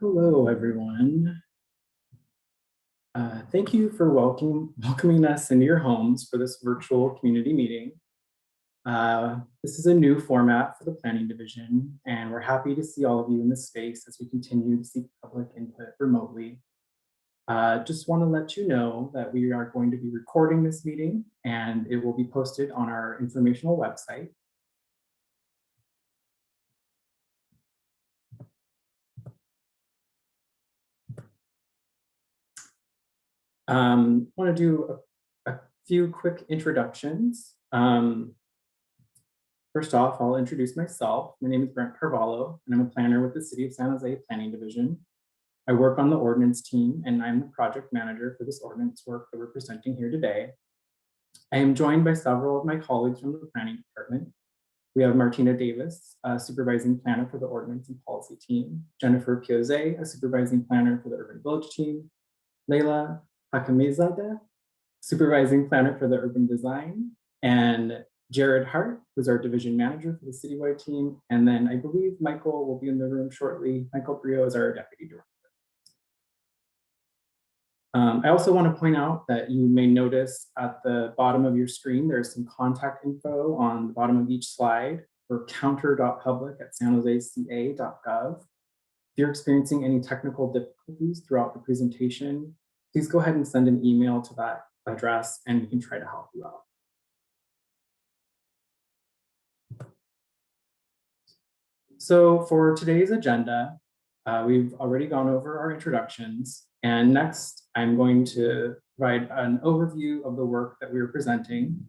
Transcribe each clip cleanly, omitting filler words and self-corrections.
Hello, everyone. Thank you for welcoming us into your homes for this virtual community meeting. This is a new format for the Planning Division, and we're happy to see all of you in this space as we continue to seek public input remotely. Just want to let you know that we are going to be recording this meeting, and it will be posted on our informational website. Want to do a few quick introductions. First off, I'll introduce myself. My name is Brent Carvalho, and I'm a planner with the City of San Jose Planning Division. I work on the ordinance team, and I'm the project manager for this ordinance work that we're presenting here today. I am joined by several of my colleagues from the planning department. We have Martina Davis, a supervising planner for the ordinance and policy team, Jennifer Piozze, a supervising planner for the urban village team, Leila Hakamizadeh, supervising planner for the urban design, and Jared Hart, who's our division manager for the citywide team. And then I believe Michael will be in the room shortly. Michael Brio is our deputy director. I also want to point out that you may notice at the bottom of your screen, there's some contact info on the bottom of each slide for counter.public@sanjoseca.gov. If you're experiencing any technical difficulties throughout the presentation, please go ahead and send an email to that address and we can try to help you out. So for today's agenda, we've already gone over our introductions, and next I'm going to provide an overview of the work that we are presenting,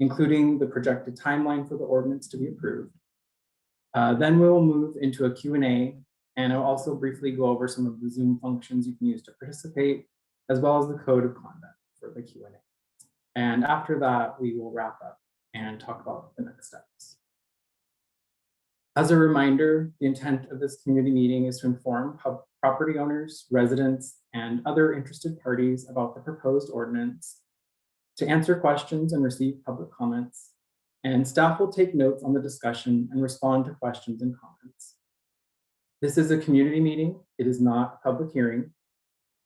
including the projected timeline for the ordinance to be approved. Then we'll move into a Q&A, and I'll also briefly go over some of the Zoom functions you can use to participate, as well as the code of conduct for the Q&A. And after that, we will wrap up and talk about the next steps. As a reminder, the intent of this community meeting is to inform property owners, residents, and other interested parties about the proposed ordinance, to answer questions and receive public comments, and staff will take notes on the discussion and respond to questions and comments. This is a community meeting. It is not a public hearing.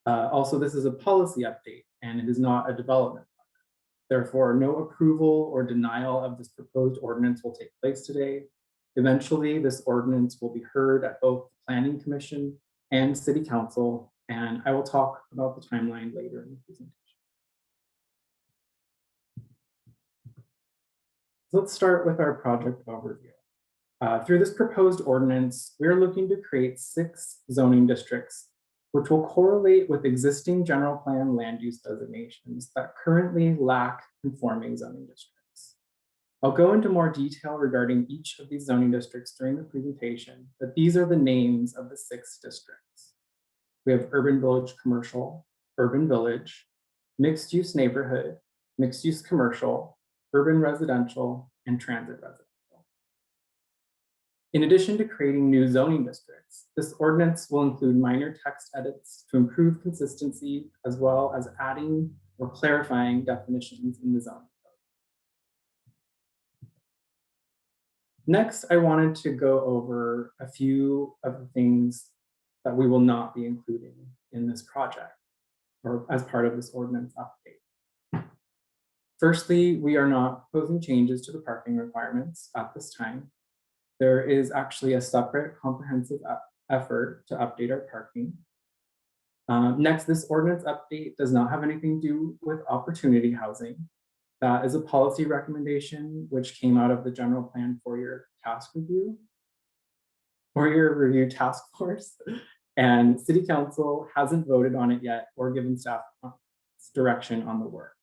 Also, this is a policy update, and it is not a development project. Therefore, no approval or denial of this proposed ordinance will take place today. Eventually, this ordinance will be heard at both the Planning Commission and City Council, and I will talk about the timeline later in the presentation. So let's start with our project overview. Through this proposed ordinance, we're looking to create 6 zoning districts, which will correlate with existing general plan land use designations that currently lack conforming zoning districts. I'll go into more detail regarding each of these zoning districts during the presentation, but these are the names of the 6 districts. We have urban village commercial, urban village, mixed use neighborhood, mixed use commercial, urban residential, and transit residential. In addition to creating new zoning districts, this ordinance will include minor text edits to improve consistency, as well as adding or clarifying definitions in the zoning. Next, I wanted to go over a few of the things that we will not be including in this project or as part of this ordinance update. Firstly, we are not proposing changes to the parking requirements at this time. There is actually a separate comprehensive effort to update our parking. Next, this ordinance update does not have anything to do with opportunity housing. That is a policy recommendation which came out of the general plan for your task review, task force, and City Council hasn't voted on it yet or given staff direction on the work.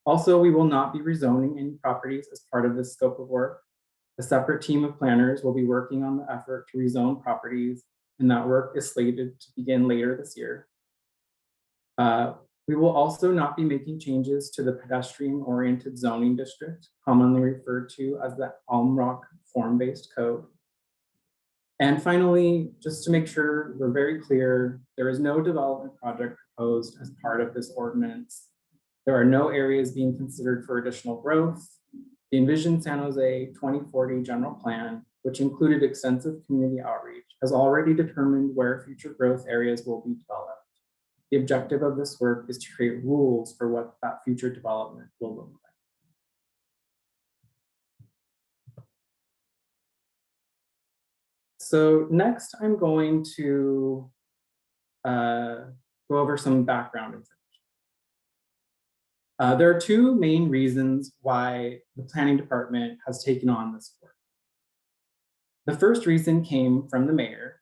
Also, we will not be rezoning any properties as part of this scope of work. A separate team of planners will be working on the effort to rezone properties, and that work is slated to begin later this year. We will also not be making changes to the pedestrian-oriented zoning district, commonly referred to as the Almrock form-based code. And finally, just to make sure we're very clear, there is no development project proposed as part of this ordinance. There are no areas being considered for additional growth. The Envision San Jose 2040 general plan, which included extensive community outreach, has already determined where future growth areas will be developed. The objective of this work is to create rules for what that future development will look like. So next, I'm going to go over some background information. There are two main reasons why the planning department has taken on this work. The first reason came from the mayor.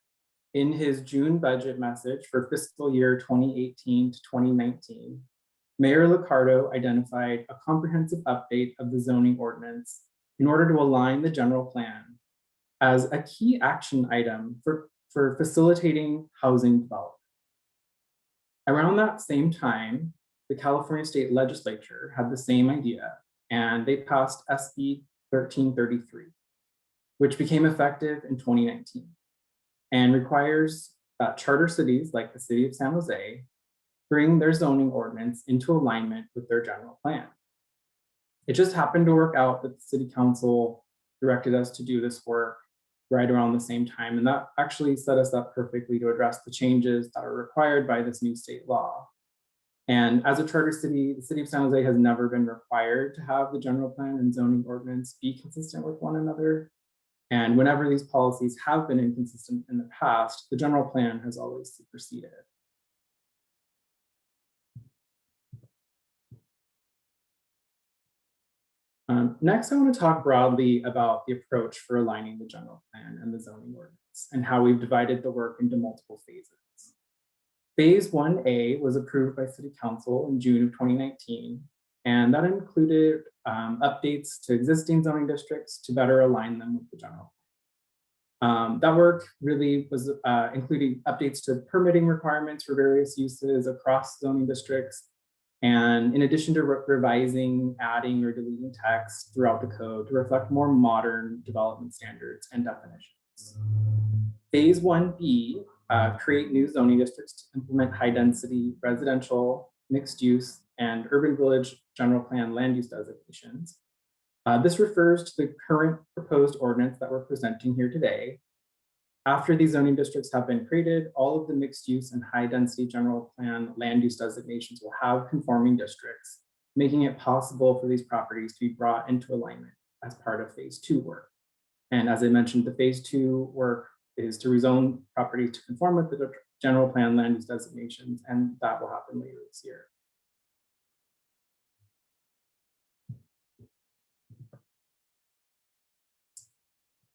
In his June budget message for fiscal year 2018 to 2019, Mayor Liccardo identified a comprehensive update of the zoning ordinance in order to align the general plan as a key action item for facilitating housing development. Around that same time, the California State Legislature had the same idea, and they passed SB 1333, which became effective in 2019 and requires that charter cities like the City of San Jose bring their zoning ordinance into alignment with their general plan. It just happened to work out that the City Council directed us to do this work right around the same time, and that actually set us up perfectly to address the changes that are required by this new state law. And as a charter city, the City of San Jose has never been required to have the general plan and zoning ordinance be consistent with one another. And whenever these policies have been inconsistent in the past, the general plan has always superseded. Next, I want to talk broadly about the approach for aligning the general plan and the zoning ordinance and how we've divided the work into multiple phases. Phase 1A was approved by City Council in June of 2019, and that included updates to existing zoning districts to better align them with the general plan. That work really was including updates to permitting requirements for various uses across zoning districts, and in addition to revising, adding, or deleting text throughout the code to reflect more modern development standards and definitions. Phase 1B, create new zoning districts to implement high-density residential, mixed-use, and urban village general plan land use designations. This refers to the current proposed ordinance that we're presenting here today. After these zoning districts have been created, all of the mixed use and high density general plan land use designations will have conforming districts, making it possible for these properties to be brought into alignment as part of phase 2 work. And as I mentioned, the phase 2 work is to rezone properties to conform with the general plan land use designations, and that will happen later this year.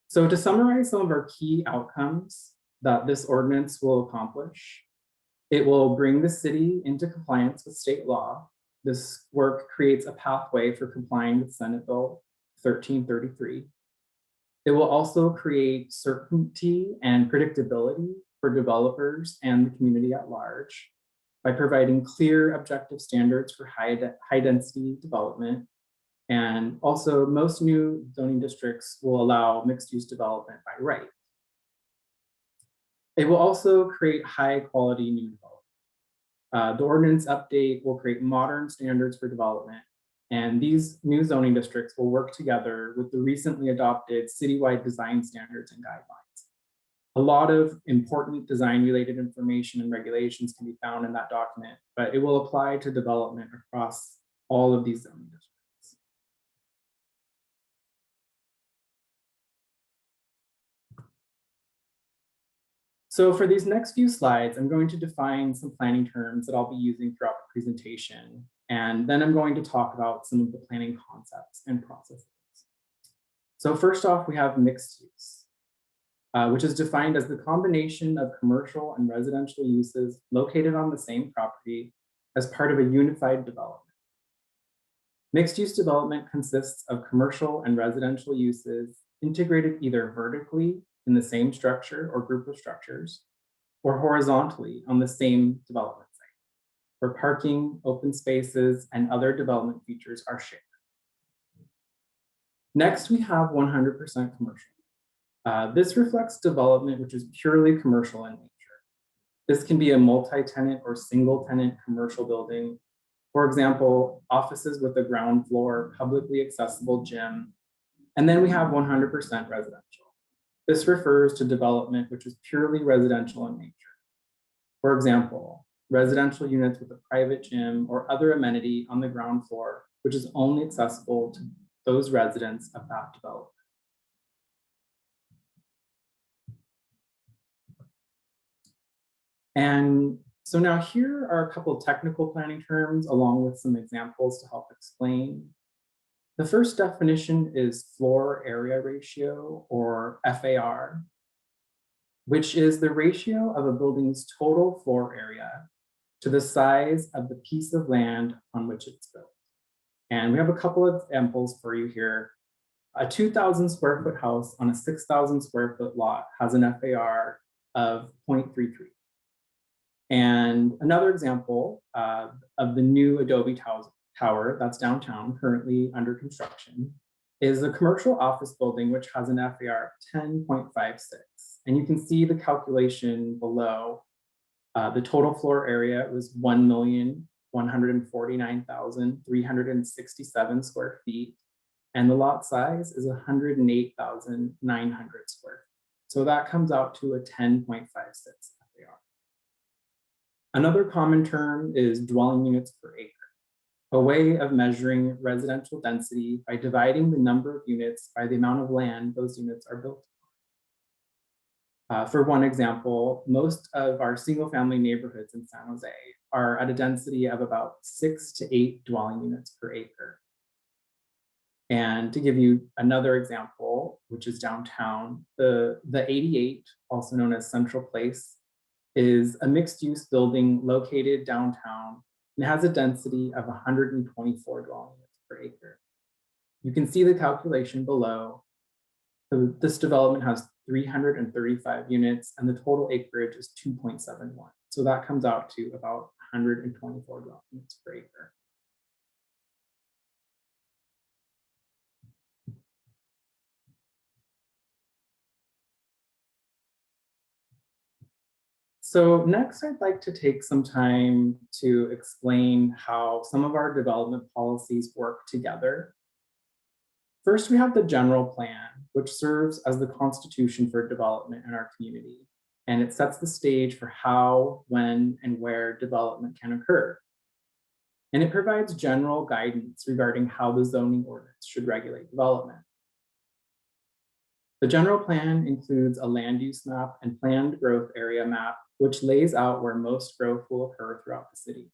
So to summarize some of our key outcomes that this ordinance will accomplish, it will bring the city into compliance with state law. This work creates a pathway for complying with Senate Bill 1333. It will also create certainty and predictability for developers and the community at large by providing clear objective standards for high density development. And also, most new zoning districts will allow mixed-use development by right. It will also create high-quality new development. The ordinance update will create modern standards for development, and these new zoning districts will work together with the recently adopted citywide design standards and guidelines. A lot of important design-related information and regulations can be found in that document, but it will apply to development across all of these zoning districts. So for these next few slides, I'm going to define some planning terms that I'll be using throughout the presentation. And then I'm going to talk about some of the planning concepts and processes. So first off, we have mixed use, which is defined as the combination of commercial and residential uses located on the same property as part of a unified development. Mixed use development consists of commercial and residential uses integrated either vertically in the same structure or group of structures, or horizontally on the same development site, where parking, open spaces, and other development features are shared. Next, we have 100% commercial. This reflects development which is purely commercial in nature. This can be a multi-tenant or single-tenant commercial building. For example, offices with a ground floor, publicly accessible gym. And then we have 100% residential. This refers to development which is purely residential in nature. For example, residential units with a private gym or other amenity on the ground floor, which is only accessible to those residents of that development. And so now here are a couple of technical planning terms along with some examples to help explain. The first definition is floor area ratio, or FAR, which is the ratio of a building's total floor area to the size of the piece of land on which it's built. And we have a couple of examples for you here. A 2,000 square foot house on a 6,000 square foot lot has an FAR of 0.33. And another example of the new Adobe tower that's downtown, currently under construction, is a commercial office building which has an FAR of 10.56. And you can see the calculation below. The total floor area was 1,149,367 square feet, and the lot size is 108,900 square feet. So that comes out to a 10.56 FAR. Another common term is dwelling units per acre, a way of measuring residential density by dividing the number of units by the amount of land those units are built on. For one example, most of our single-family neighborhoods in San Jose are at a density of about 6 to 8 dwelling units per acre. And to give you another example, which is downtown, the 88, also known as Central Place, is a mixed-use building located downtown and has a density of 124 dwelling units per acre. You can see the calculation below. So this development has 335 units and the total acreage is 2.71. So that comes out to about 124 dwelling units per acre. So next, I'd like to take some time to explain how some of our development policies work together. First, we have the general plan, which serves as the constitution for development in our community, and it sets the stage for how, when, and where development can occur. And it provides general guidance regarding how the zoning ordinance should regulate development. The general plan includes a land use map and planned growth area map, which lays out where most growth will occur throughout the city.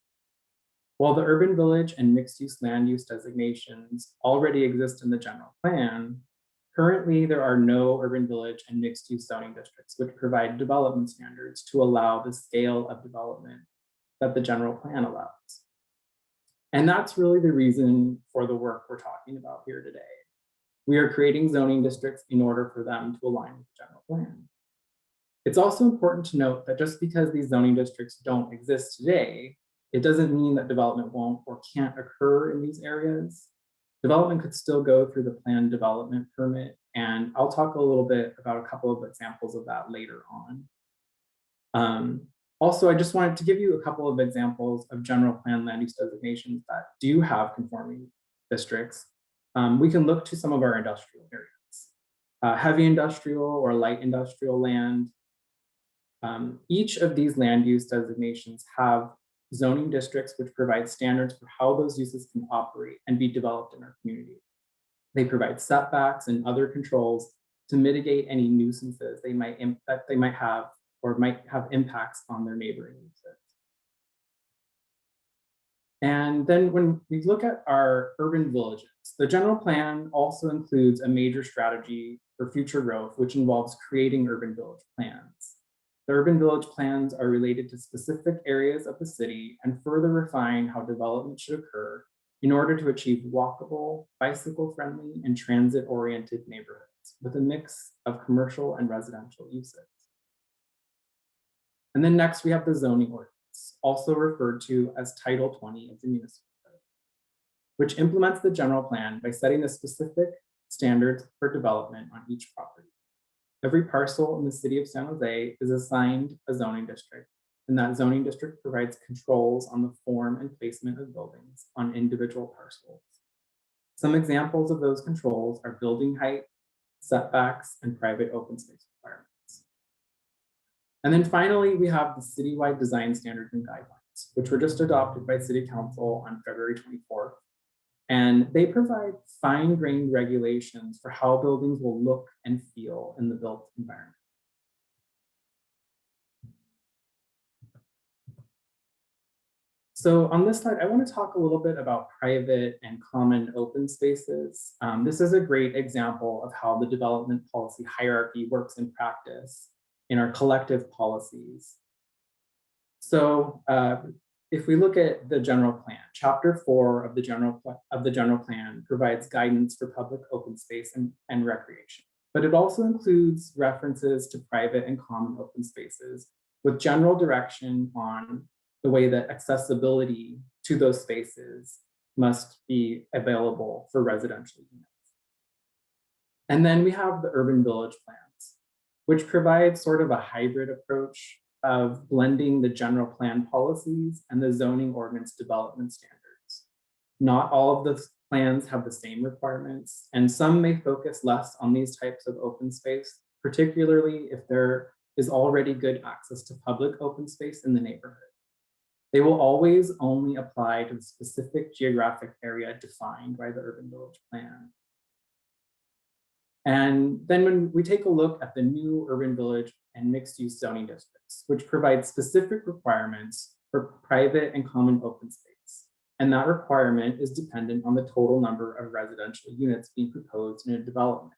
While the urban village and mixed-use land use designations already exist in the general plan, currently there are no urban village and mixed-use zoning districts which provide development standards to allow the scale of development that the general plan allows. And that's really the reason for the work we're talking about here today. We are creating zoning districts in order for them to align with the general plan. It's also important to note that just because these zoning districts don't exist today, it doesn't mean that development won't or can't occur in these areas. Development could still go through the planned development permit, and I'll talk a little bit about a couple of examples of that later on. Also, I just wanted to give you a couple of examples of general plan land use designations that do have conforming districts. We can look to some of our industrial areas. Heavy industrial or light industrial land. Each of these land use designations have zoning districts which provide standards for how those uses can operate and be developed in our community. They provide setbacks and other controls to mitigate any nuisances they might have or might have impacts on their neighboring uses. And then when we look at our urban villages, the general plan also includes a major strategy for future growth, which involves creating urban village plans. The urban village plans are related to specific areas of the city and further refine how development should occur in order to achieve walkable, bicycle-friendly, and transit-oriented neighborhoods with a mix of commercial and residential uses. And then next we have the zoning ordinance, also referred to as Title 20 of the municipal code, which implements the general plan by setting the specific standards for development on each property. Every parcel in the city of San Jose is assigned a zoning district, and that zoning district provides controls on the form and placement of buildings on individual parcels. Some examples of those controls are building height, setbacks, and private open space requirements. And then finally, we have the citywide design standards and guidelines, which were just adopted by City Council on February 24th. And they provide fine-grained regulations for how buildings will look and feel in the built environment. So on this slide, I want to talk a little bit about private and common open spaces. This is a great example of how the development policy hierarchy works in practice in our collective policies. So if we look at the general plan, chapter 4 of the general plan provides guidance for public open space and recreation, but it also includes references to private and common open spaces with general direction on the way that accessibility to those spaces must be available for residential units. And then we have the urban village plans, which provide sort of a hybrid approach of blending the general plan policies and the zoning ordinance development standards. Not all of the plans have the same requirements, and some may focus less on these types of open space, particularly if there is already good access to public open space in the neighborhood. They will always only apply to the specific geographic area defined by the urban village plan. And then when we take a look at the new urban village and mixed use zoning districts, which provide specific requirements for private and common open space. And that requirement is dependent on the total number of residential units being proposed in a development.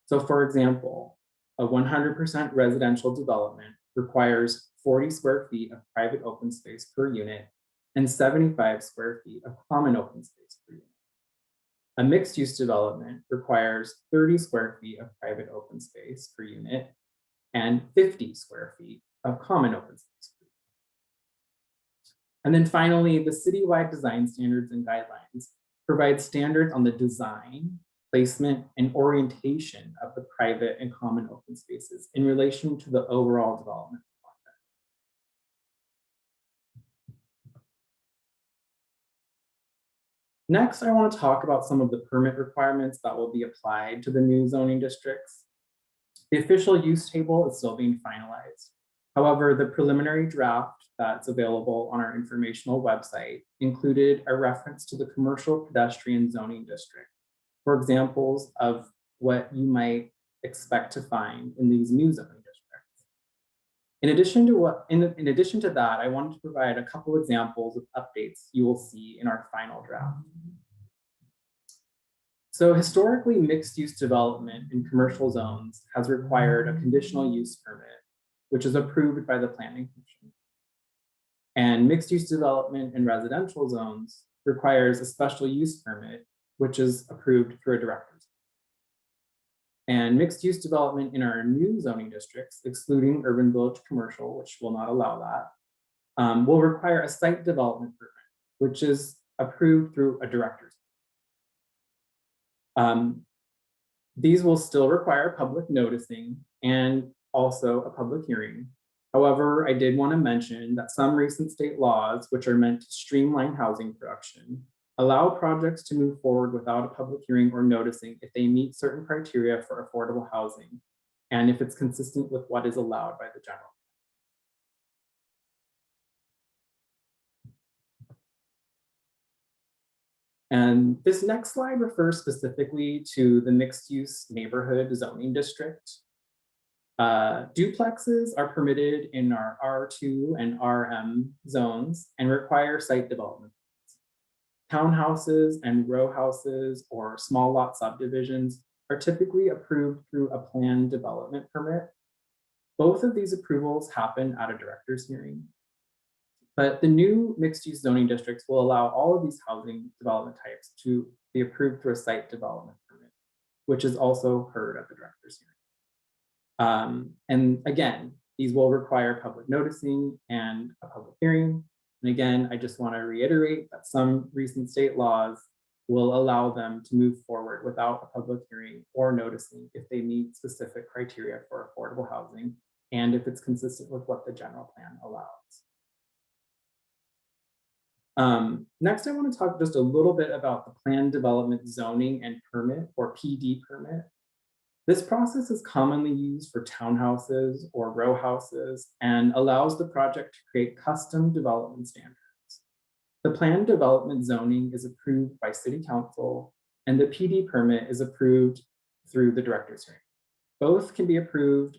So for example, a 100% residential development requires 40 square feet of private open space per unit and 75 square feet of common open space per unit. A mixed use development requires 30 square feet of private open space per unit and 50 square feet of common open space per unit. And then finally, the citywide design standards and guidelines provide standards on the design, placement, and orientation of the private and common open spaces in relation to the overall development. Next, I want to talk about some of the permit requirements that will be applied to the new zoning districts. The official use table is still being finalized. However, the preliminary draft that's available on our informational website included a reference to the commercial pedestrian zoning district for examples of what you might expect to find in these new zoning districts. In addition to that, I wanted to provide a couple examples of updates you will see in our final draft. So historically, mixed-use development in commercial zones has required a conditional use permit, which is approved by the Planning Commission. And mixed-use development in residential zones requires a special use permit, which is approved through a director's. And mixed-use development in our new zoning districts, excluding urban village commercial, which will not allow that, will require a site development permit, which is approved through a director's. These will still require public noticing and also a public hearing. However, I did want to mention that some recent state laws, which are meant to streamline housing production, allow projects to move forward without a public hearing or noticing if they meet certain criteria for affordable housing and if it's consistent with what is allowed by the general. And this next slide refers specifically to the mixed-use neighborhood zoning district. Duplexes are permitted in our R2 and RM zones and require site development. Townhouses and row houses or small lot subdivisions are typically approved through a planned development permit. Both of these approvals happen at a director's hearing. But the new mixed-use zoning districts will allow all of these housing development types to be approved through a site development permit, which is also heard at the director's hearing. And again, these will require public noticing and a public hearing. And again, I just want to reiterate that some recent state laws will allow them to move forward without a public hearing or noticing if they meet specific criteria for affordable housing and if it's consistent with what the general plan allows. Next, I want to talk just a little bit about the planned development zoning and permit, or PD permit. This process is commonly used for townhouses or row houses and allows the project to create custom development standards. The planned development zoning is approved by City Council, and the PD permit is approved through the Director's hearing. Both can be approved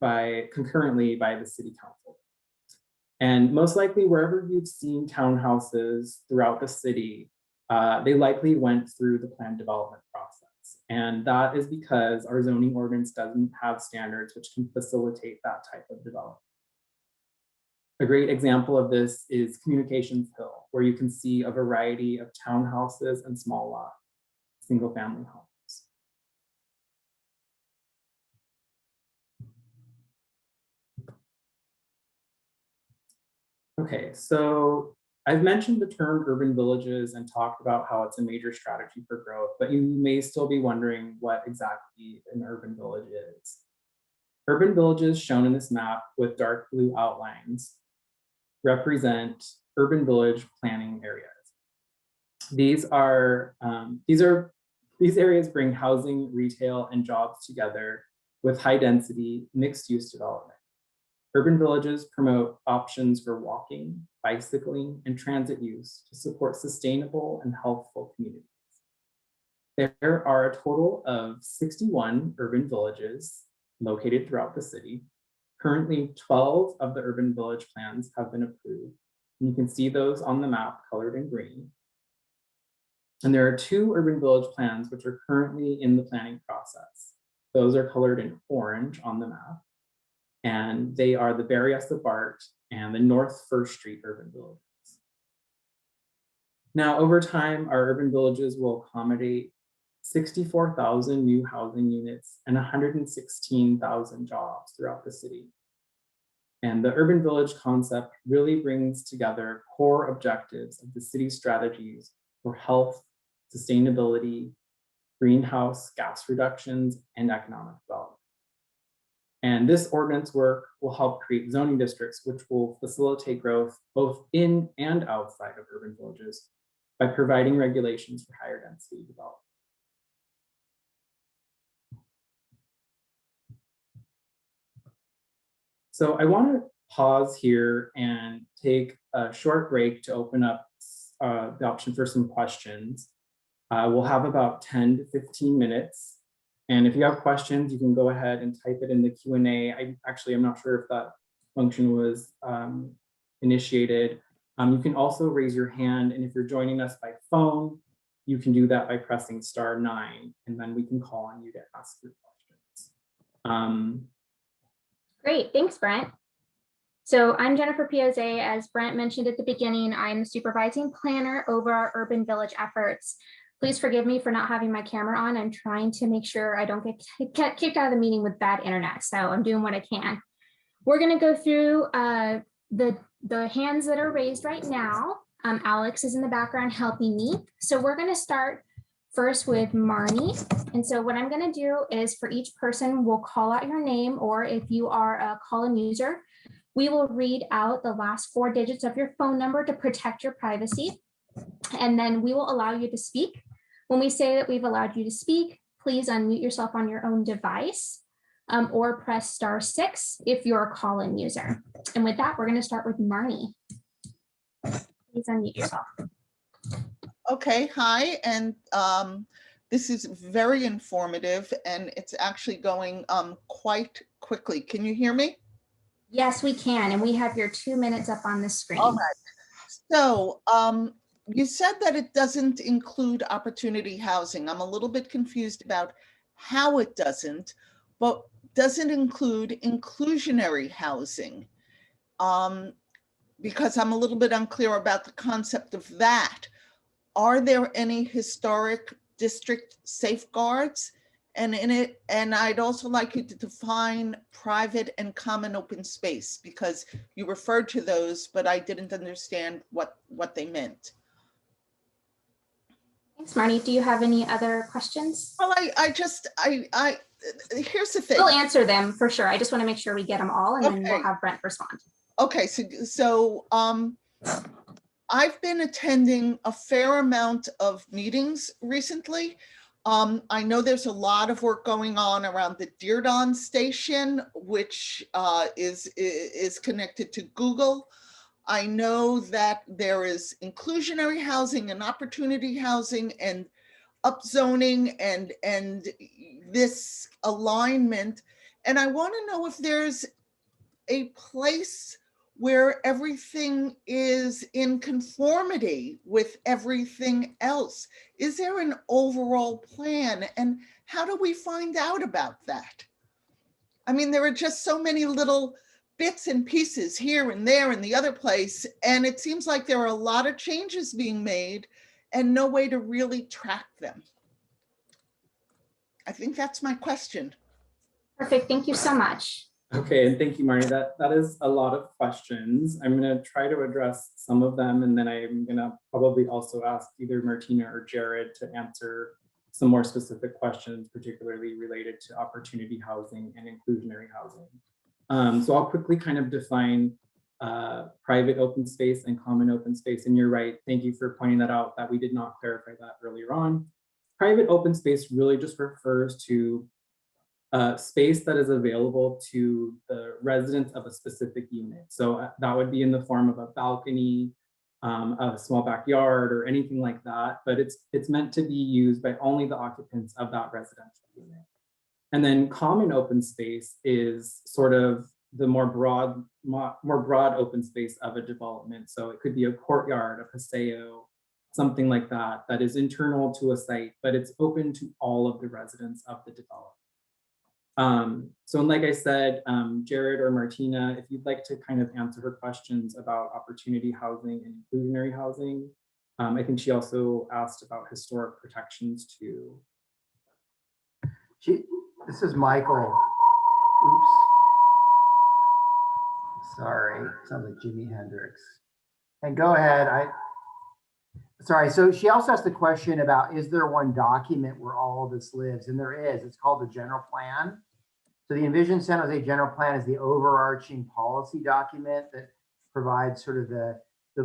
concurrently by the City Council. And most likely, wherever you've seen townhouses throughout the city, they likely went through the planned development process. And that is because our zoning ordinance doesn't have standards which can facilitate that type of development. A great example of this is Communications Hill, where you can see a variety of townhouses and small lot, single family homes. Okay, so I've mentioned the term urban villages and talked about how it's a major strategy for growth, but you may still be wondering what exactly an urban village is. Urban villages shown in this map with dark blue outlines represent urban village planning areas. These areas bring housing, retail, and jobs together with high density, mixed use development. Urban villages promote options for walking, bicycling, and transit use to support sustainable and healthful communities. There are a total of 61 urban villages located throughout the city. Currently, 12 of the urban village plans have been approved. And you can see those on the map colored in green. And there are 2 urban village plans which are currently in the planning process. Those are colored in orange on the map. And they are the Berryessa Bart and the North First Street urban villages. Now, over time, our urban villages will accommodate 64,000 new housing units and 116,000 jobs throughout the city. And the urban village concept really brings together core objectives of the city's strategies for health, sustainability, greenhouse gas reductions, and economic development. And this ordinance work will help create zoning districts, which will facilitate growth both in and outside of urban villages by providing regulations for higher density development. So I want to pause here and take a short break to open up the option for some questions. We'll have about 10 to 15 minutes. And if you have questions, you can go ahead and type it in the Q&A. I'm not sure if that function was initiated. You can also raise your hand. And if you're joining us by phone, you can do that by pressing *9, and then we can call on you to ask your questions. Great, thanks, Brent. So I'm Jennifer Piozza. As Brent mentioned at the beginning, I'm the supervising planner over our urban village efforts. Please forgive me for not having my camera on. I'm trying to make sure I don't get kicked out of the meeting with bad internet, so I'm doing what I can. We're going to go through the hands that are raised right now. Alex is in the background helping me. So we're going to start first with Marnie. And so what I'm going to do is for each person, we'll call out your name, or if you are a call-in user, we will read out the last 4 digits of your phone number to protect your privacy. And then we will allow you to speak. When we say that we've allowed you to speak, please unmute yourself on your own device or press *6 if you're a call-in user. And with that, we're going to start with Marnie. Please unmute yourself. Okay, hi, and this is very informative, and it's actually going quite quickly. Can you hear me? Yes, we can, and we have your 2 minutes up on the screen. All right. So you said that it doesn't include opportunity housing. I'm a little bit confused about how it doesn't, but does it include inclusionary housing? Because I'm a little bit unclear about the concept of that. Are there any historic district safeguards? And I'd also like you to define private and common open space, because you referred to those, but I didn't understand what they meant. Thanks, Marnie. Do you have any other questions? Well, here's the thing. We'll answer them for sure. I just want to make sure we get them all, and then we'll have Brent respond. Okay, so I've been attending a fair amount of meetings recently I know there's a lot of work going on around the Dirdon station, which is connected to Google. I know that there is inclusionary housing and opportunity housing and upzoning and this alignment. And I want to know if there's a place where everything is in conformity with everything else. Is there an overall plan? And how do we find out about that? I mean, there are just so many little bits and pieces here and there and the other place. And it seems like there are a lot of changes being made and no way to really track them. I think that's my question. Perfect. Thank you so much. Okay, and thank you, Marnie. That is a lot of questions. I'm going to try to address some of them, and then I'm going to probably also ask either Martina or Jared to answer some more specific questions, particularly related to opportunity housing and inclusionary housing. So I'll quickly kind of define private open space and common open space. And you're right, thank you for pointing that out, that we did not clarify that earlier on. Private open space really just refers to space that is available to the residents of a specific unit. So that would be in the form of a balcony, a small backyard, or anything like that. But it's meant to be used by only the occupants of that residential unit. And then common open space is sort of the more broad open space of a development. So it could be a courtyard, a paseo, something like that, that is internal to a site, but it's open to all of the residents of the development. So like I said, Jared or Martina, if you'd like to kind of answer her questions about opportunity housing and inclusionary housing. I think she also asked about historic protections too. This is Michael. Oops. Sorry, sounds like Jimi Hendrix. And go ahead. Sorry, so she also asked the question about, is there one document where all of this lives? And there is. It's called the general plan. So the Envision San Jose general plan is the overarching policy document that provides sort of the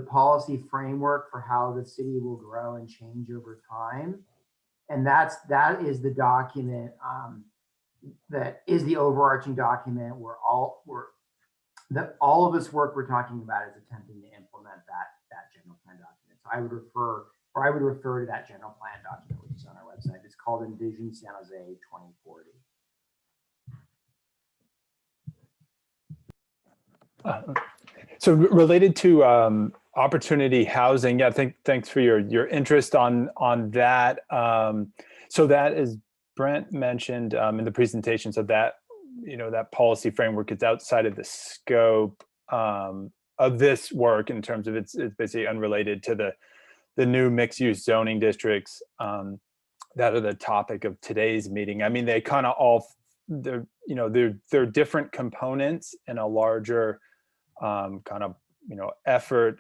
policy framework for how the city will grow and change over time. And that is the document that is the overarching document where all of this work we're talking about is attempting to implement that general plan document. So I would refer to that general plan document, which is on our website. It's called Envision San Jose 2040. So related to opportunity housing, yeah, thanks for your interest on that. So that, as Brent mentioned in the presentation, so that that policy framework is outside of the scope of this work in terms of it's basically unrelated to the new mixed-use zoning districts that are the topic of today's meeting. I mean, they kind of all they're different components in a larger kind of effort,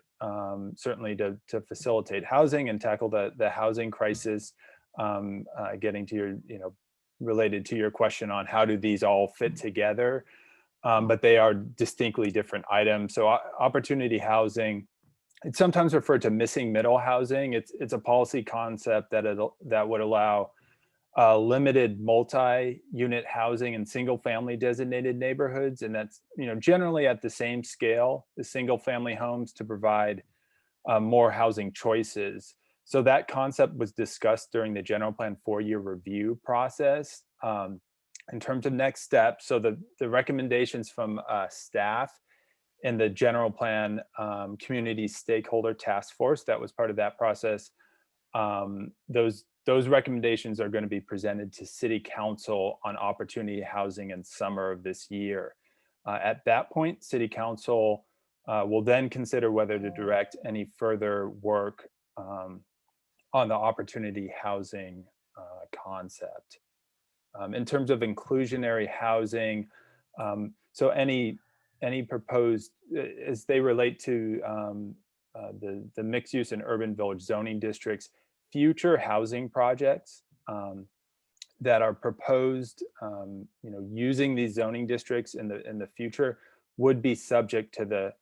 certainly to facilitate housing and tackle the housing crisis. Getting to your related to your question on how do these all fit together, but they are distinctly different items. So opportunity housing, it's sometimes referred to missing middle housing. It's a policy concept that would allow limited multi-unit housing in single-family designated neighborhoods, and that's generally at the same scale as single-family homes to provide more housing choices. So that concept was discussed during the general plan 4-year review process. In terms of next steps, so the recommendations from staff and the general plan community stakeholder task force that was part of that process, those recommendations are going to be presented to City Council on opportunity housing in summer of this year. At that point, City Council will then consider whether to direct any further work on the opportunity housing concept. In terms of inclusionary housing, so any proposed, as they relate to the mixed use and urban village zoning districts, future housing projects that are proposed, using these zoning districts in the future would be subject to the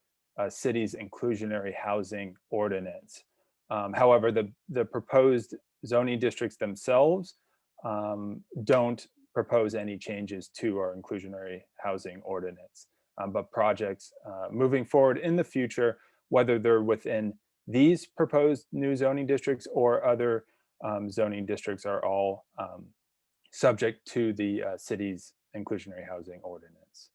city's inclusionary housing ordinance. However, the proposed zoning districts themselves don't propose any changes to our inclusionary housing ordinance. But projects moving forward in the future, whether they're within these proposed new zoning districts or other zoning districts, are all subject to the city's inclusionary housing ordinance.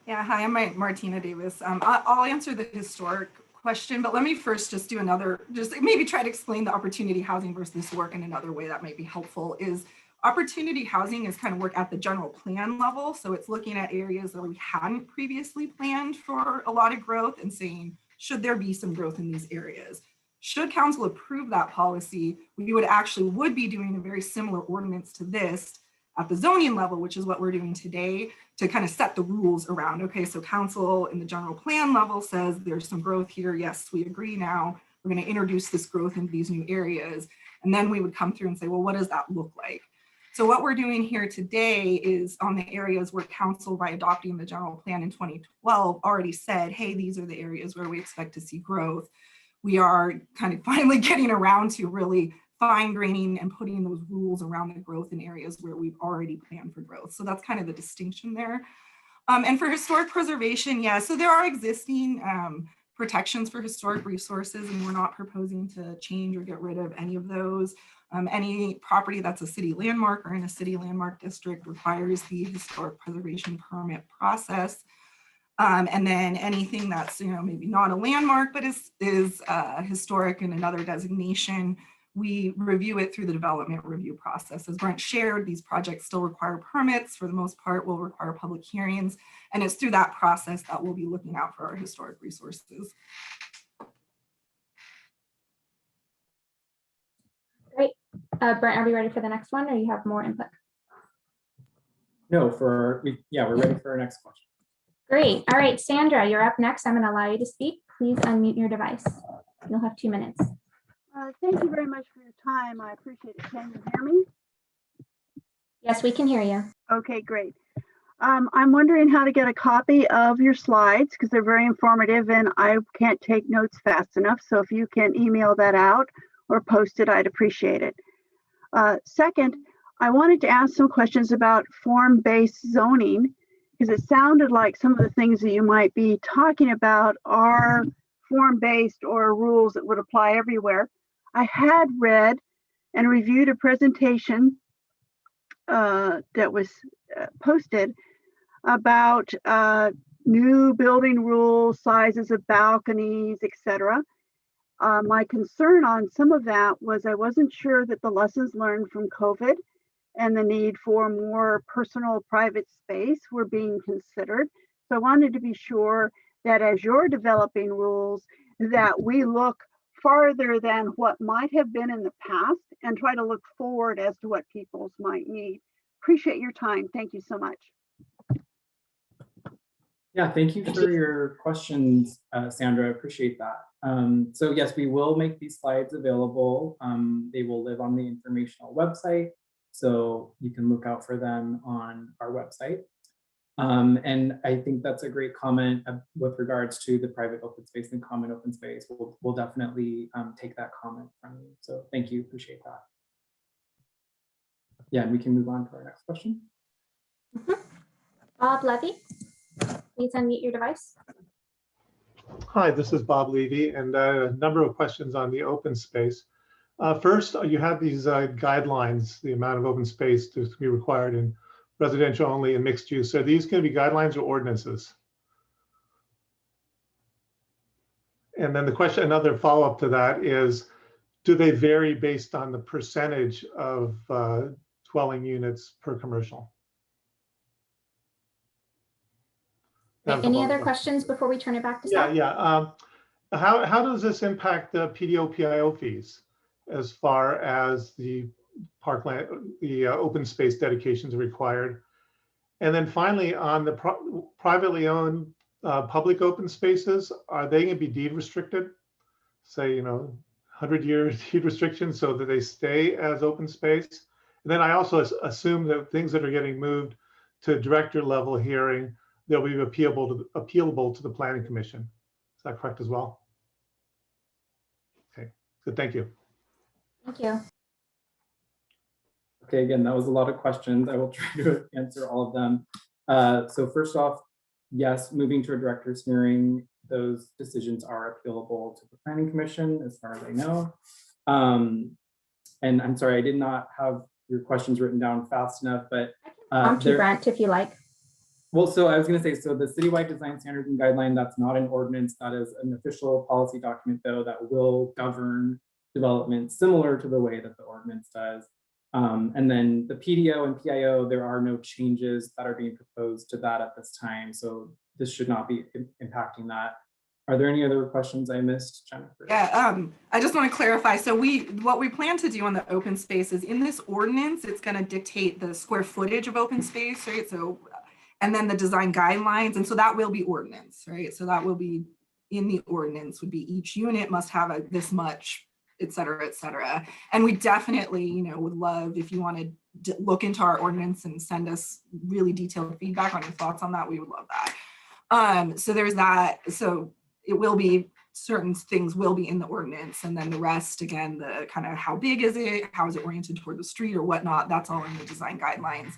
Yeah, hi, I'm Martina Davis. I'll answer the historic question, but let me first just do just maybe try to explain the opportunity housing versus this work in another way that might be helpful. Is opportunity housing is kind of work at the general plan level. So it's looking at areas that we hadn't previously planned for a lot of growth and saying, should there be some growth in these areas? Should council approve that policy, we would be doing a very similar ordinance to this at the zoning level, which is what we're doing today, to kind of set the rules around, okay, so council in the general plan level says there's some growth here. Yes, we agree now. We're going to introduce this growth into these new areas. And then we would come through and say, well, what does that look like? So what we're doing here today is on the areas where council, by adopting the general plan in 2012, already said, hey, these are the areas where we expect to see growth. We are kind of finally getting around to really fine graining and putting those rules around the growth in areas where we've already planned for growth. So that's kind of the distinction there. And for historic preservation, yeah, so there are existing protections for historic resources, and we're not proposing to change or get rid of any of those. Any property that's a city landmark or in a city landmark district requires the historic preservation permit process. And then anything that's, maybe not a landmark, but is historic in another designation, we review it through the development review process. As Brent shared, these projects still require permits. For the most part, will require public hearings. And it's through that process that we'll be looking out for our historic resources. Great. Brent, are we ready for the next one, or you have more input? No, we're ready for our next question. Great. All right, Sandra, you're up next. I'm going to allow you to speak. Please unmute your device. You'll have 2 minutes. Thank you very much for your time. I appreciate it. Can you hear me? Yes, we can hear you. Okay, great. I'm wondering how to get a copy of your slides because they're very informative and I can't take notes fast enough. So if you can email that out or post it, I'd appreciate it. Second, I wanted to ask some questions about form-based zoning because it sounded like some of the things that you might be talking about are form-based or rules that would apply everywhere. I had read and reviewed a presentation that was posted about new building rules, sizes of balconies, etc. My concern on some of that was I wasn't sure that the lessons learned from COVID and the need for more personal private space were being considered. So I wanted to be sure that as you're developing rules, that we look farther than what might have been in the past and try to look forward as to what people's might need. Appreciate your time. Thank you so much. Yeah, thank you for your questions, Sandra. I appreciate that. So yes, we will make these slides available. They will live on the informational website, so you can look out for them on our website. And I think that's a great comment with regards to the private open space and common open space. We'll definitely take that comment from you. So thank you, appreciate that. Yeah, and we can move on to our next question. Bob Levy, please unmute your device. Hi, this is Bob Levy, and a number of questions on the open space. First, you have these guidelines, the amount of open space to be required in residential only and mixed use. Are these going to be guidelines or ordinances? And then the question, another follow-up to that is, do they vary based on the percentage of dwelling units per commercial? Any other questions before we turn it back to Scott? Yeah. How does this impact the PDO-PIO fees as far as the parkland, the open space dedications required? And then finally, on the privately owned public open spaces, are they going to be deed restricted? Say, 100-year deed restrictions so that they stay as open space? And then I also assume that things that are getting moved to director level hearing, they'll be appealable to the Planning Commission. Is that correct as well? Okay, good, thank you. Thank you. Okay, again, that was a lot of questions. I will try to answer all of them. So first off, yes, moving to a director's hearing, those decisions are appealable to the Planning Commission as far as I know. And I'm sorry, I did not have your questions written down fast enough, but Prompt you, Brent, if you like. well, so I was going to say, so the citywide design standards and guideline, that's not an ordinance, that is an official policy document though that will govern development similar to the way that the ordinance does. And then the PDO and PIO, there are no changes that are being proposed to that at this time. So this should not be impacting that. Are there any other questions I missed, Jennifer? Yeah, I just want to clarify. So what we plan to do on the open space is in this ordinance, it's going to dictate the square footage of open space, right? So, and then the design guidelines. And so that will be ordinance, right? So that will be in the ordinance would be each unit must have this much, et cetera, et cetera. And we definitely, you know, would love if you wanted to look into our ordinance and send us really detailed feedback on your thoughts on that. We would love that. So there's that. So it will be, certain things will be in the ordinance, and then the rest, again, the kind of how big is it, how is it oriented toward the street or whatnot, that's all in the design guidelines.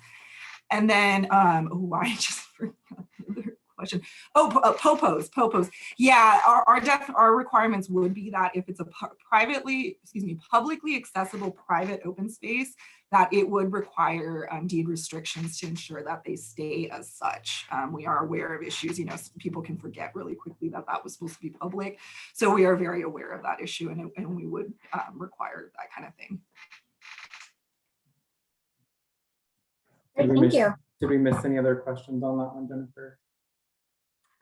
And then, I just forgot the other question. POPOs. Yeah, our requirements would be that if it's a publicly accessible private open space, that it would require deed restrictions to ensure that they stay as such. We are aware of issues, you know, people can forget really quickly that that was supposed to be public. So we are very aware of that issue, and we would require that kind of thing. Great, thank you. Did we miss any other questions on that one, Jennifer?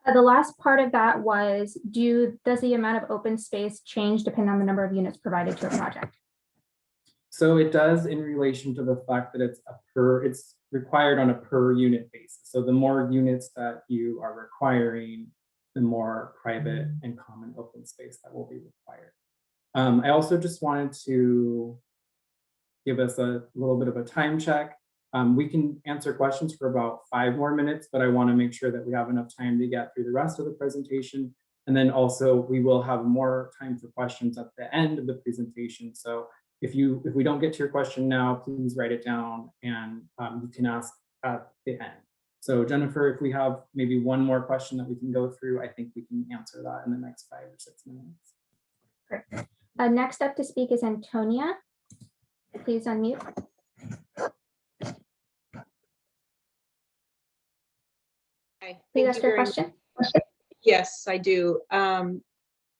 The last part of that was, does the amount of open space change depending on the number of units provided to a project? So it does in relation to the fact that it's required on a per unit basis. So the more units that you are requiring, the more private and common open space that will be required. I also just wanted to give us a little bit of a time check. We can answer questions for about 5 more minutes, but I want to make sure that we have enough time to get through the rest of the presentation. And then also we will have more time for questions at the end of the presentation. So if we don't get to your question now, please write it down, and you can ask at the end. So Jennifer, if we have maybe one more question that we can go through, I think we can answer that in the next 5 or 6 minutes. Perfect. Next up to speak is Antonia. Please unmute. Hi, Please thank ask you your very question. much. Yes, I do.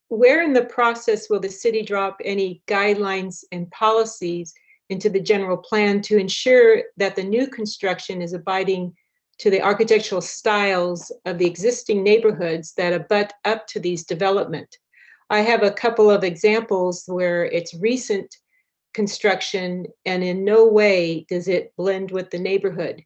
Where in the process will the city drop any guidelines and policies into the general plan to ensure that the new construction is abiding to the architectural styles of the existing neighborhoods that abut up to these development? I have a couple of examples where it's recent construction and in no way does it blend with the neighborhood.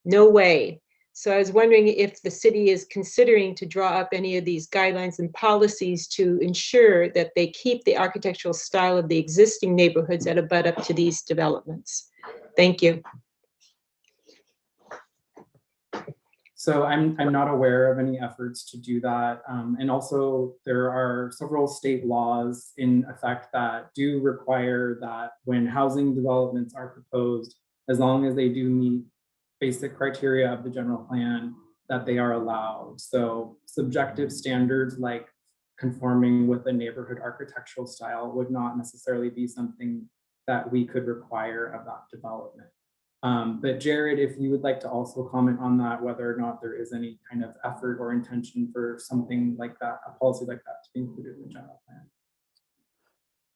No way. So I was wondering if the city is considering to draw up any of these guidelines and policies to ensure that they keep the architectural style of the existing neighborhoods that abut up to these developments. Thank you. So I'm not aware of any efforts to do that. And also there are several state laws in effect that do require that when housing developments are proposed, as long as they do meet basic criteria of the general plan, that they are allowed. So subjective standards like conforming with a neighborhood architectural style would not necessarily be something that we could require of that development. But Jared, if you would like to also comment on that, whether or not there is any kind of effort or intention for something like that, a policy like that to be included in the general plan.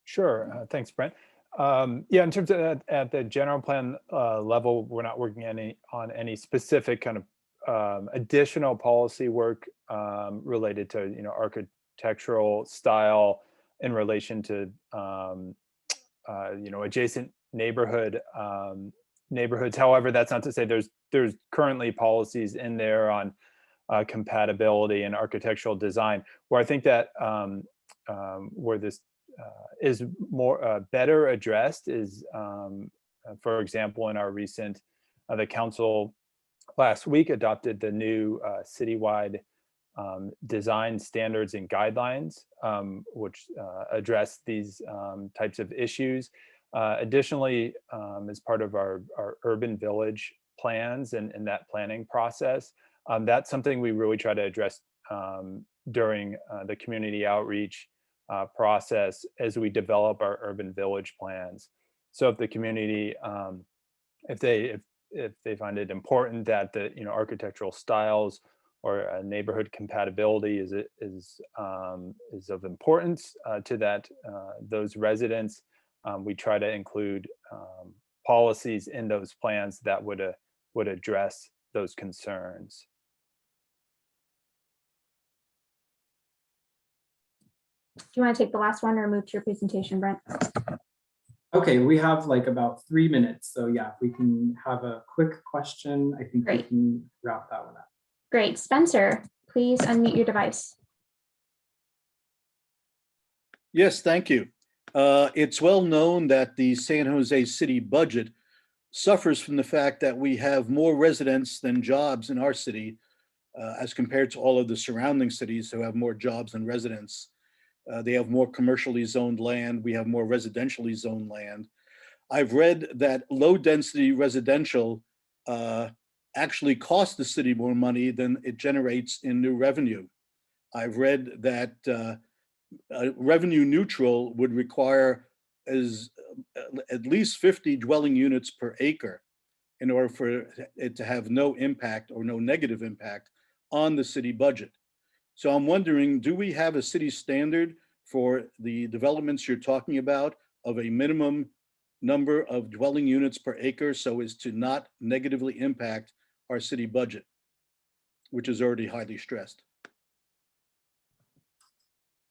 Sure, thanks, Brent. Yeah, in terms of at the general plan level, we're not working on any specific kind of additional policy work related to architectural style in relation to adjacent neighborhoods. However, that's not to say there's currently policies in there on compatibility and architectural design, where I think that where this is more better addressed is, for example, in our recent, the council last week adopted the new citywide design standards and guidelines, which address these types of issues. Additionally, as part of our urban village plans and that planning process, that's something we really try to address during the community outreach process as we develop our urban village plans. So if the community, if they find it important that the architectural styles or neighborhood compatibility is of importance to those residents, we try to include policies in those plans that would address those concerns. Do you want to take the last one or move to your presentation, Brent? Okay, we have like about 3 minutes. So yeah, if we can have a quick question, I think we Great. can wrap that one up. Great. Spencer, please unmute your device. Yes, thank you. It's well known that the San Jose city budget suffers from the fact that we have more residents than jobs in our city as compared to all of the surrounding cities who have more jobs than residents. They have more commercially zoned land. We have more residentially zoned land. I've read that low density residential actually costs the city more money than it generates in new revenue. I've read that revenue neutral would require at least 50 dwelling units per acre in order for it to have no impact or no negative impact on the city budget. So I'm wondering, do we have a city standard for the developments you're talking about of a minimum number of dwelling units per acre so as to not negatively impact our city budget, which is already highly stressed?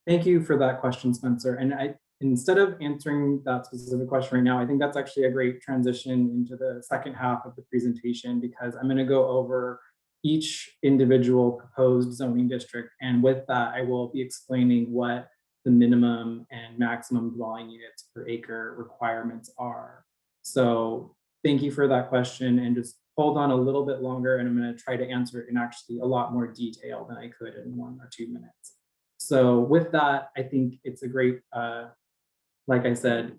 Thank you for that question, Spencer. And instead of answering that specific question right now, I think that's actually a great transition into the second half of the presentation, because I'm going to go over each individual proposed zoning district. And with that, I will be explaining what the minimum and maximum dwelling units per acre requirements are. So thank you for that question, and just hold on a little bit longer, and I'm going to try to answer it in actually a lot more detail than I could in 1 or 2 minutes. So with that, I think it's a great, like I said,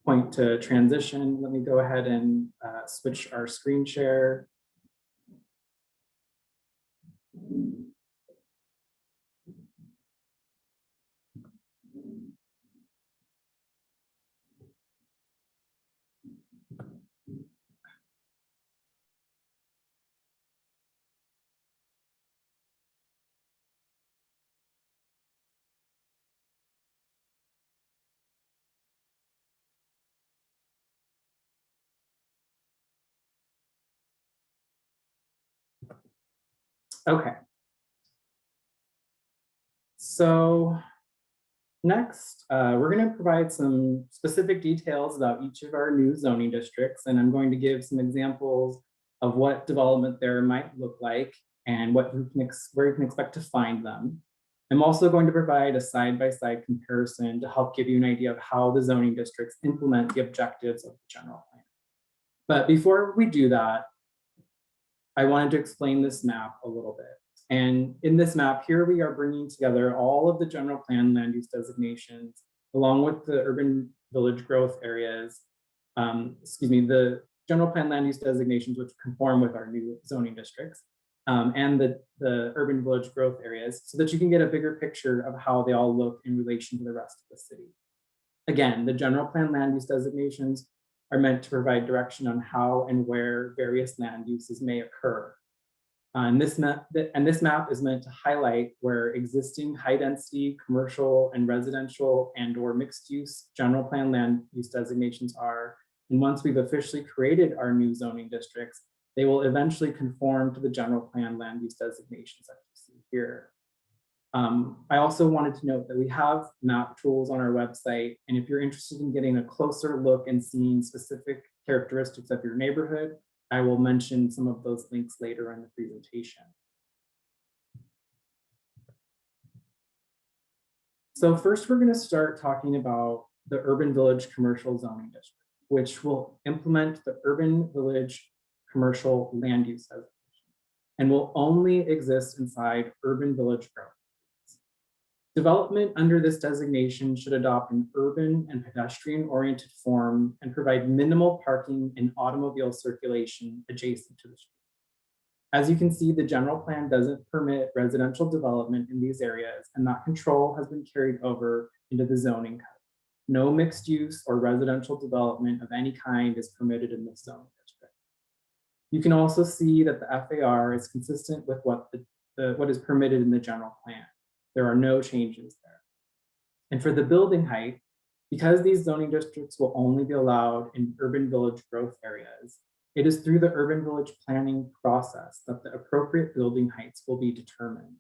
point to transition. Let me go ahead and switch our screen share. Okay. So next, we're going to provide some specific details about each of our new zoning districts, and I'm going to give some examples of what development there might look like and where you can expect to find them. I'm also going to provide a side-by-side comparison to help give you an idea of how the zoning districts implement the objectives of the general plan. But before we do that, I wanted to explain this map a little bit. And in this map here, we are bringing together all of the general plan land use designations, along with the urban village growth areas, the general plan land use designations, which conform with our new zoning districts, and the urban village growth areas, so that you can get a bigger picture of how they all look in relation to the rest of the city. Again, the general plan land use designations are meant to provide direction on how and where various land uses may occur. And this map is meant to highlight where existing high density commercial and residential and or mixed use general plan land use designations are. And once we've officially created our new zoning districts, they will eventually conform to the general plan land use designations that you see here. I also wanted to note that we have map tools on our website, and if you're interested in getting a closer look and seeing specific characteristics of your neighborhood, I will mention some of those links later in the presentation. So first, we're going to start talking about the Urban Village Commercial Zoning District, which will implement the Urban Village Commercial Land Use Designation and will only exist inside Urban Village growth. Development under this designation should adopt an urban and pedestrian-oriented form and provide minimal parking and automobile circulation adjacent to the street. As you can see, the general plan doesn't permit residential development in these areas, and that control has been carried over into the zoning code. No mixed use or residential development of any kind is permitted in this zoning district. You can also see that the FAR is consistent with what is permitted in the general plan. There are no changes there. And for the building height, because these zoning districts will only be allowed in urban village growth areas, it is through the urban village planning process that the appropriate building heights will be determined.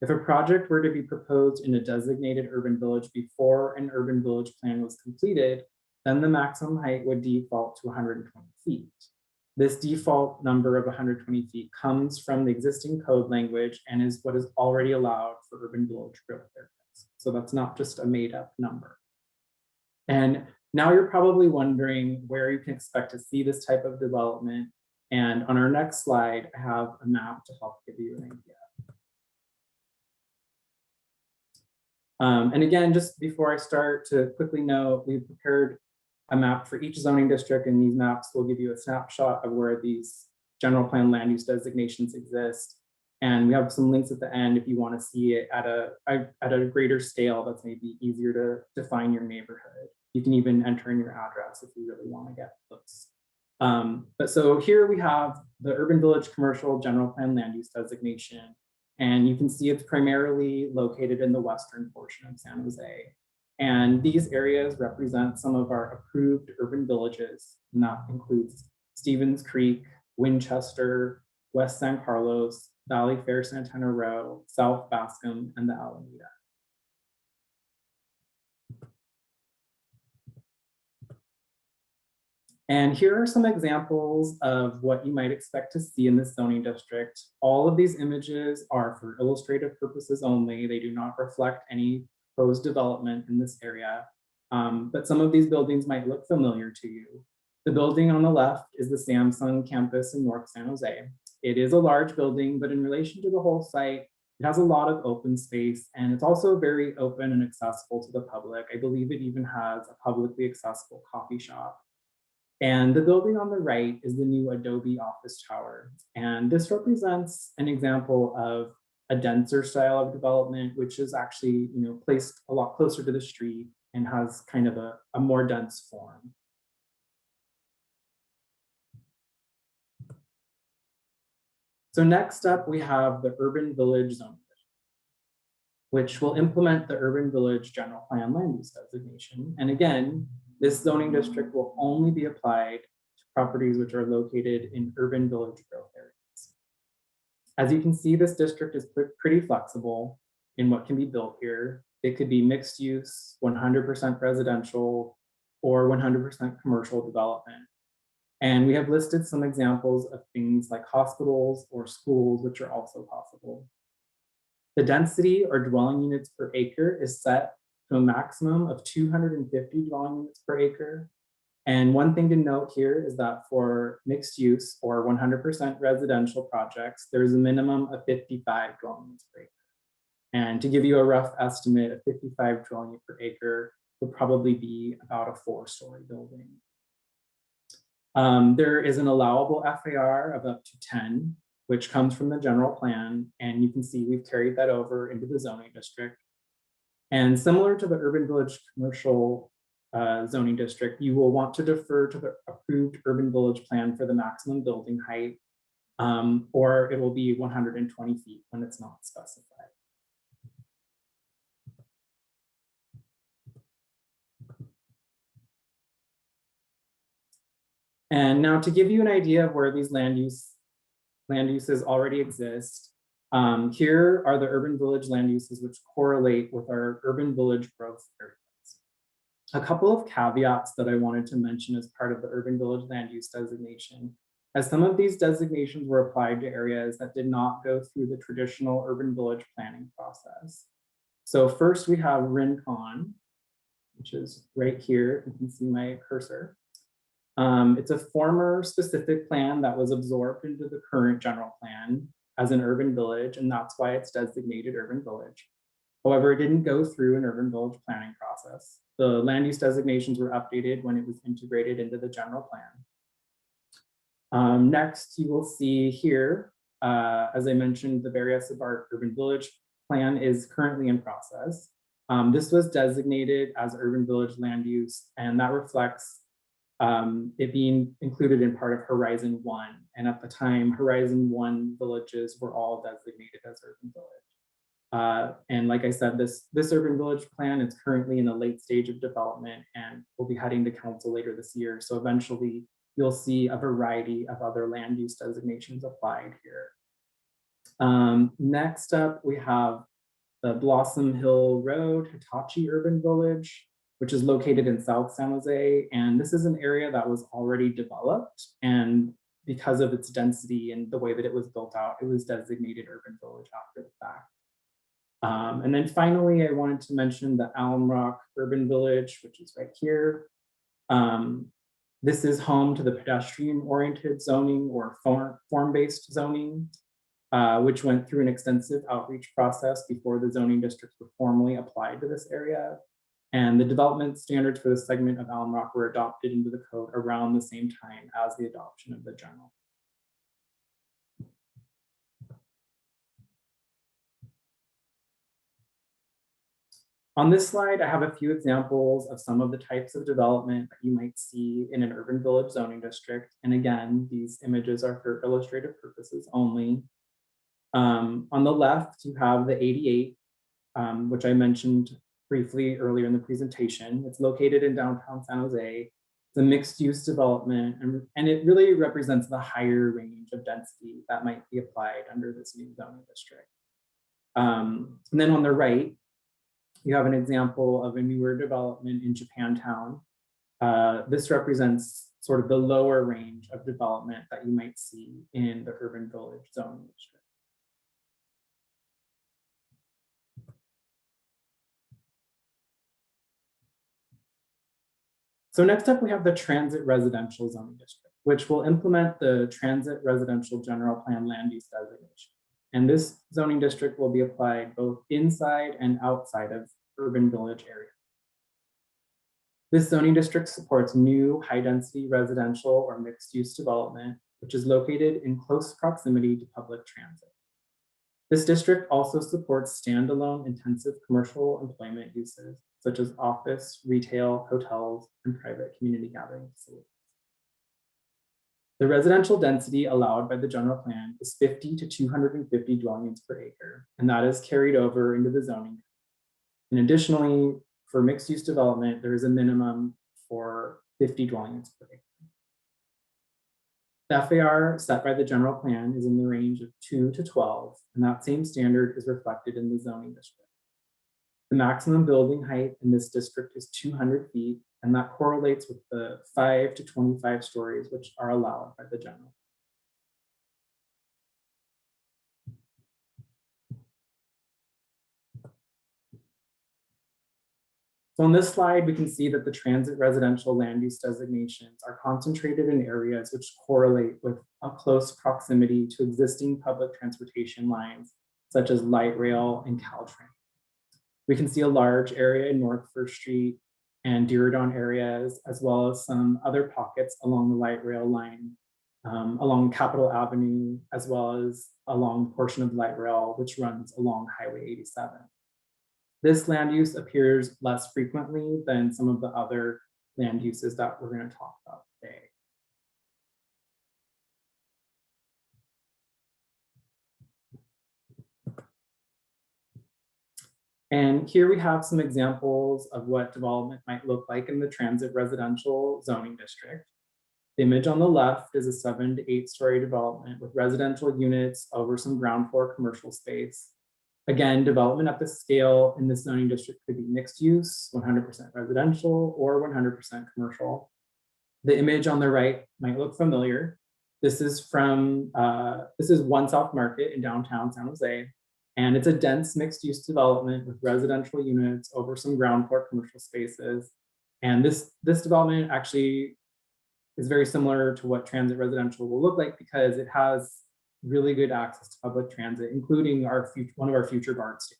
If a project were to be proposed in a designated urban village before an urban village plan was completed, then the maximum height would default to 120 feet. This default number of 120 feet comes from the existing code language and is what is already allowed for urban village growth areas. So that's not just a made up number. And now you're probably wondering where you can expect to see this type of development. And on our next slide, I have a map to help give you an idea. And again, just before I start, to quickly note, we've prepared a map for each zoning district, and these maps will give you a snapshot of where these general plan land use designations exist. And we have some links at the end if you want to see it at a greater scale that's maybe easier to define your neighborhood. You can even enter in your address if you really want to get close. But so here we have the urban village commercial general plan land use designation. And you can see it's primarily located in the western portion of San Jose. And these areas represent some of our approved urban villages, and that includes Stevens Creek, Winchester, West San Carlos, Valley Fair Santana Row, South Bascom, and the Alameda. And here are some examples of what you might expect to see in this zoning district. All of these images are for illustrative purposes only. They do not reflect any proposed development in this area, but some of these buildings might look familiar to you. The building on the left is the Samsung campus in North San Jose. It is a large building, but in relation to the whole site, it has a lot of open space, and it's also very open and accessible to the public. I believe it even has a publicly accessible coffee shop. And the building on the right is the new Adobe office tower. And this represents an example of a denser style of development, which is actually placed a lot closer to the street and has kind of a more dense form. So next up, we have the urban village zone, which will implement the urban village general plan land use designation. And again, this zoning district will only be applied to properties which are located in urban village growth areas. As you can see, this district is pretty flexible in what can be built here. It could be mixed use, 100% residential, or 100% commercial development. And we have listed some examples of things like hospitals or schools, which are also possible. The density or dwelling units per acre is set to a maximum of 250 dwelling units per acre. And one thing to note here is that for mixed use or 100% residential projects, there's a minimum of 55 dwelling units per acre. And to give you a rough estimate, a 55 dwelling unit per acre would probably be about a 4-story building. There is an allowable FAR of up to 10, which comes from the general plan. And you can see we've carried that over into the zoning district. And similar to the urban village commercial zoning district, you will want to defer to the approved urban village plan for the maximum building height, or it will be 120 feet when it's not specified. And now to give you an idea of where these land uses already exist, here are the urban village land uses which correlate with our urban village growth areas. A couple of caveats that I wanted to mention as part of the urban village land use designation, as some of these designations were applied to areas that did not go through the traditional urban village planning process. So first we have Rincon, which is right here. You can see my cursor. It's a former specific plan that was absorbed into the current general plan as an urban village, and that's why it's designated urban village. However, it didn't go through an urban village planning process. The land use designations were updated when it was integrated into the general plan. Next, you will see here, as I mentioned, the Berryessa Bart Urban Village Plan is currently in process. This was designated as urban village land use, and that reflects it being included in part of Horizon 1. And at the time, Horizon 1 villages were all designated as urban village. And like I said, this urban village plan is currently in the late stage of development and will be heading to council later this year. So eventually you'll see a variety of other land use designations applied here. Next up, we have the Blossom Hill Road Hitachi Urban Village, which is located in South San Jose. And this is an area that was already developed. And because of its density and the way that it was built out, it was designated urban village after the fact. And then finally, I wanted to mention the Alum Rock Urban Village, which is right here. This is home to the pedestrian-oriented zoning or form-based zoning, which went through an extensive outreach process before the zoning districts were formally applied to this area. And the development standards for this segment of Alum Rock were adopted into the code around the same time as the adoption of the general. On this slide, I have a few examples of some of the types of development that you might see in an urban village zoning district. And again, these images are for illustrative purposes only. On the left, you have the 88, which I mentioned briefly earlier in the presentation. It's located in downtown San Jose. It's a mixed use development, and it really represents the higher range of density that might be applied under this new zoning district. And then on the right, you have an example of a newer development in Japantown. This represents sort of the lower range of development that you might see in the urban village zoning district. So next up, we have the transit residential zoning district, which will implement the transit residential general plan land use designation. And this zoning district will be applied both inside and outside of urban village areas. This zoning district supports new high-density residential or mixed-use development, which is located in close proximity to public transit. This district also supports standalone intensive commercial employment uses, such as office, retail, hotels, and private community gathering facilities. The residential density allowed by the general plan is 50 to 250 dwelling units per acre, and that is carried over into the zoning. And additionally, for mixed use development, there is a minimum for 50 dwelling units per acre. The FAR set by the general plan is in the range of 2 to 12, and that same standard is reflected in the zoning district. The maximum building height in this district is 200 feet, and that correlates with the 5 to 25 stories, which are allowed by the general. So on this slide, we can see that the transit residential land use designations are concentrated in areas which correlate with a close proximity to existing public transportation lines, such as light rail and Caltrain. We can see a large area in North First Street and Diridon areas, as well as some other pockets along the light rail line, along Capitol Avenue, as well as along a portion of light rail, which runs along Highway 87. This land use appears less frequently than some of the other land uses that we're going to talk about today. And here we have some examples of what development might look like in the transit residential zoning district. The image on the left is a 7 to 8 story development with residential units over some ground floor commercial space. Again, development at this scale in this zoning district could be mixed use, 100% residential, or 100% commercial. The image on the right might look familiar. This is One South Market in downtown San Jose, and it's a dense mixed use development with residential units over some ground floor commercial spaces. And this development actually is very similar to what transit residential will look like because it has really good access to public transit, including one of our future BART stations.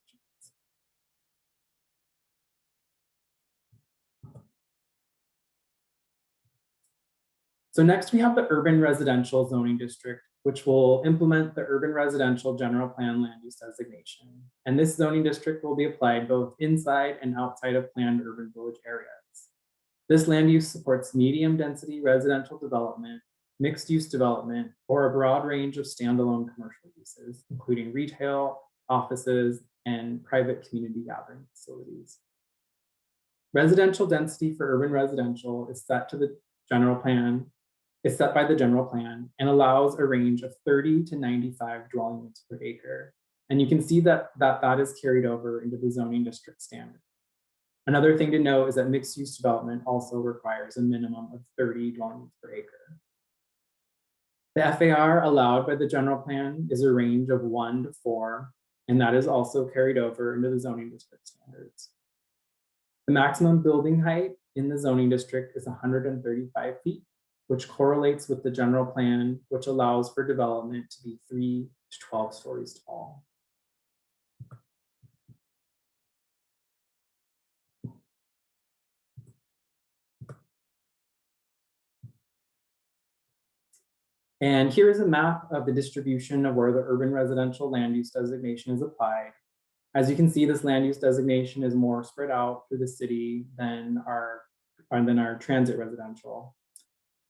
So next we have the urban residential zoning district, which will implement the urban residential general plan land use designation. And this zoning district will be applied both inside and outside of planned urban village areas. This land use supports medium density residential development, mixed use development, or a broad range of standalone commercial uses, including retail, offices, and private community gathering facilities. Residential density for urban residential is set by the general plan and allows a range of 30 to 95 dwelling units per acre. And you can see that is carried over into the zoning district standard. Another thing to note is that mixed use development also requires a minimum of 30 dwelling units per acre. The FAR allowed by the general plan is a range of 1 to 4, and that is also carried over into the zoning district standards. The maximum building height in the zoning district is 135 feet, which correlates with the general plan, which allows for development to be 3 to 12 stories tall. And here is a map of the distribution of where the urban residential land use designation is applied. As you can see, this land use designation is more spread out through the city than our transit residential.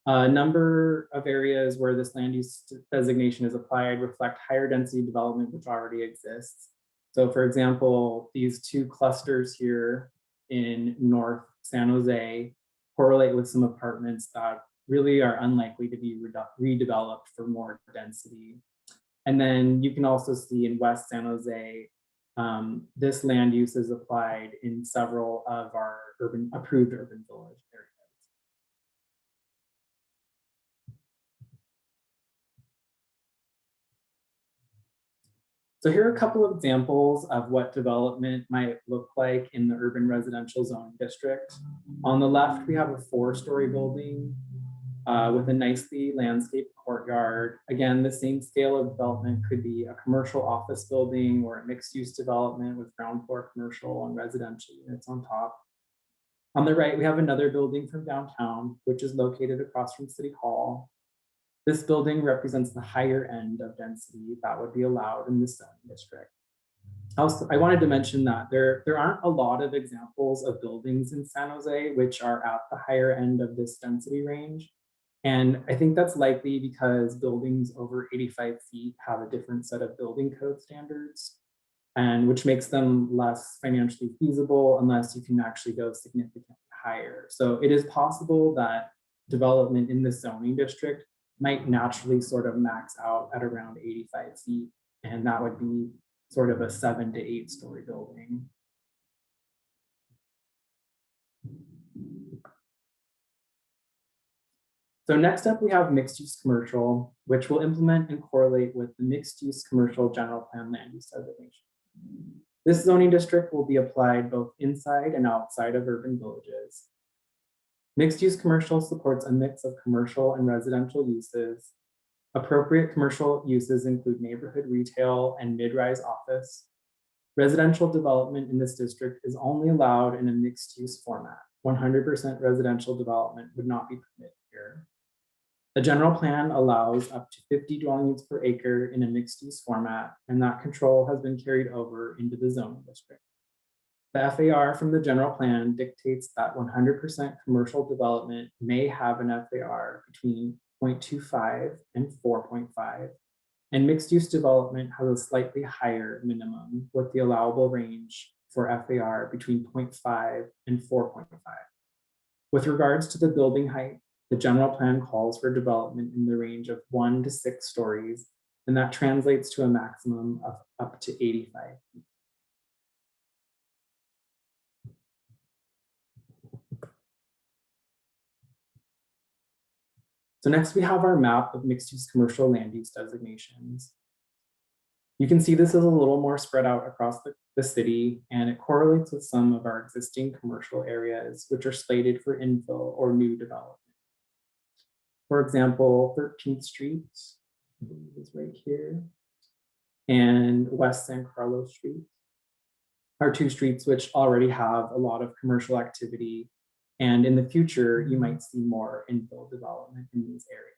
A number of areas where this land use designation is applied reflect higher density development which already exists. So for example, these two clusters here in North San Jose correlate with some apartments that really are unlikely to be redeveloped for more density. And then you can also see in West San Jose, this land use is applied in several of our approved urban village areas. So here are a couple of examples of what development might look like in the urban residential zoning district. On the left, we have a 4-story building with a nicely landscaped courtyard. Again, the same scale of development could be a commercial office building or a mixed use development with ground floor commercial and residential units on top. On the right, we have another building from downtown, which is located across from City Hall. This building represents the higher end of density that would be allowed in this zoning district. Also, I wanted to mention that there aren't a lot of examples of buildings in San Jose which are at the higher end of this density range. And I think that's likely because buildings over 85 feet have a different set of building code standards, and which makes them less financially feasible unless you can actually go significantly higher. So it is possible that development in this zoning district might naturally sort of max out at around 85 feet, and that would be sort of a 7 to 8 story building. So next up, we have mixed use commercial, which will implement and correlate with the mixed use commercial general plan land use designation. This zoning district will be applied both inside and outside of urban villages. Mixed use commercial supports a mix of commercial and residential uses. Appropriate commercial uses include neighborhood retail and mid-rise office. Residential development in this district is only allowed in a mixed use format. 100% residential development would not be permitted here. The general plan allows up to 50 dwelling units per acre in a mixed use format, and that control has been carried over into the zoning district. The FAR from the general plan dictates that 100% commercial development may have an FAR between 0.25 and 4.5, and mixed use development has a slightly higher minimum with the allowable range for FAR between 0.5 and 4.5. With regards to the building height, the general plan calls for development in the range of 1 to 6 stories, and that translates to a maximum of up to 85 feet. So next we have our map of mixed use commercial land use designations. You can see this is a little more spread out across the city, and it correlates with some of our existing commercial areas, which are slated for infill or new development. For example, 13th Street is right here, and West San Carlos Street are two streets which already have a lot of commercial activity And in the future, you might see more infill development in these areas.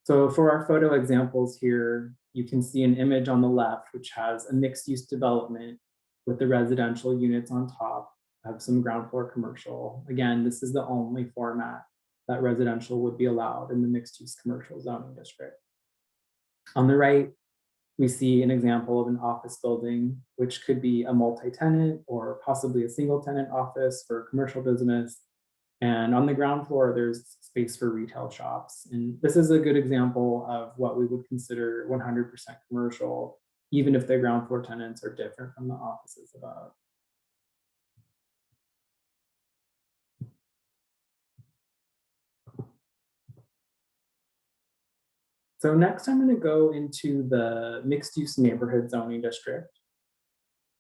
So for our photo examples here, you can see an image on the left, which has a mixed use development with the residential units on top of some ground floor commercial. Again, this is the only format that residential would be allowed in the mixed use commercial zoning district. On the right, we see an example of an office building, which could be a multi-tenant or possibly a single tenant office for commercial business. And on the ground floor, there's space for retail shops. And this is a good example of what we would consider 100% commercial, even if the ground floor tenants are different from the offices above. So next I'm going to go into the mixed use neighborhood zoning district.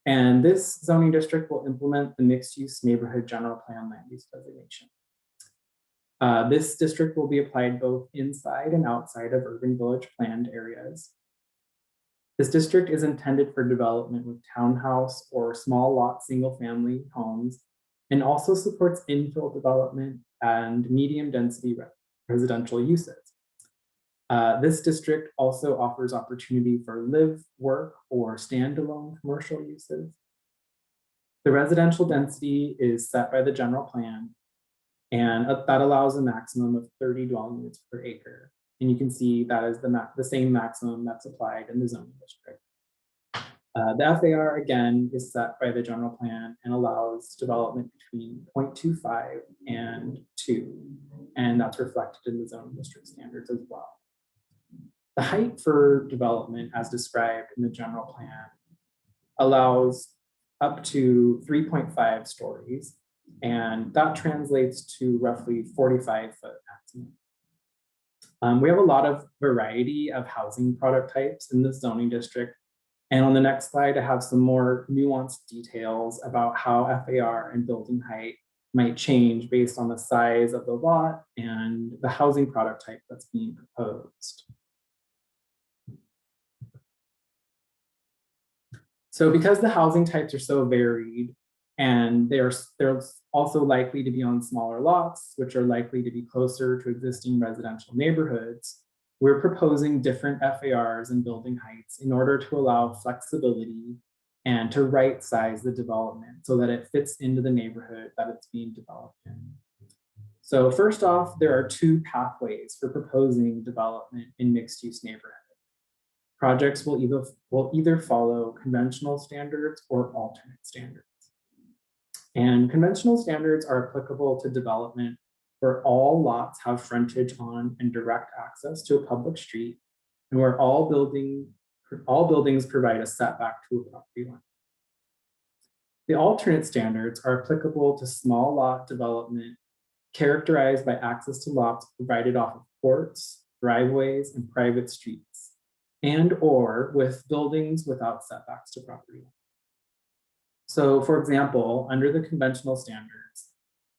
And this zoning district will implement the mixed use neighborhood general plan land use designation. This district will be applied both inside and outside of urban village planned areas. This district is intended for development with townhouse or small lot single family homes, and also supports infill development and medium density residential uses. This district also offers opportunity for live, work, or standalone commercial uses. The residential density is set by the general plan, and that allows a maximum of 30 dwelling units per acre. And you can see that is the same maximum that's applied in the zoning district. The FAR, again, is set by the general plan and allows development between 0.25 and 2, and that's reflected in the zoning district standards as well. The height for development, as described in the general plan, allows up to 3.5 stories, and that translates to roughly 45-foot maximum. We have a lot of variety of housing product types in this zoning district. And on the next slide, I have some more nuanced details about how FAR and building height might change based on the size of the lot and the housing product type that's being proposed. So because the housing types are so varied, and they're also likely to be on smaller lots, which are likely to be closer to existing residential neighborhoods, we're proposing different FARs and building heights in order to allow flexibility and to right size the development so that it fits into the neighborhood that it's being developed in. So first off, there are 2 pathways for proposing development in mixed use neighborhoods. Projects will either follow conventional standards or alternate standards. And conventional standards are applicable to development where all lots have frontage on and direct access to a public street, and where all buildings provide a setback to a property line. The alternate standards are applicable to small lot development characterized by access to lots provided off of courts, driveways, and private streets, and or with buildings without setbacks to property lines. So for example, under the conventional standards,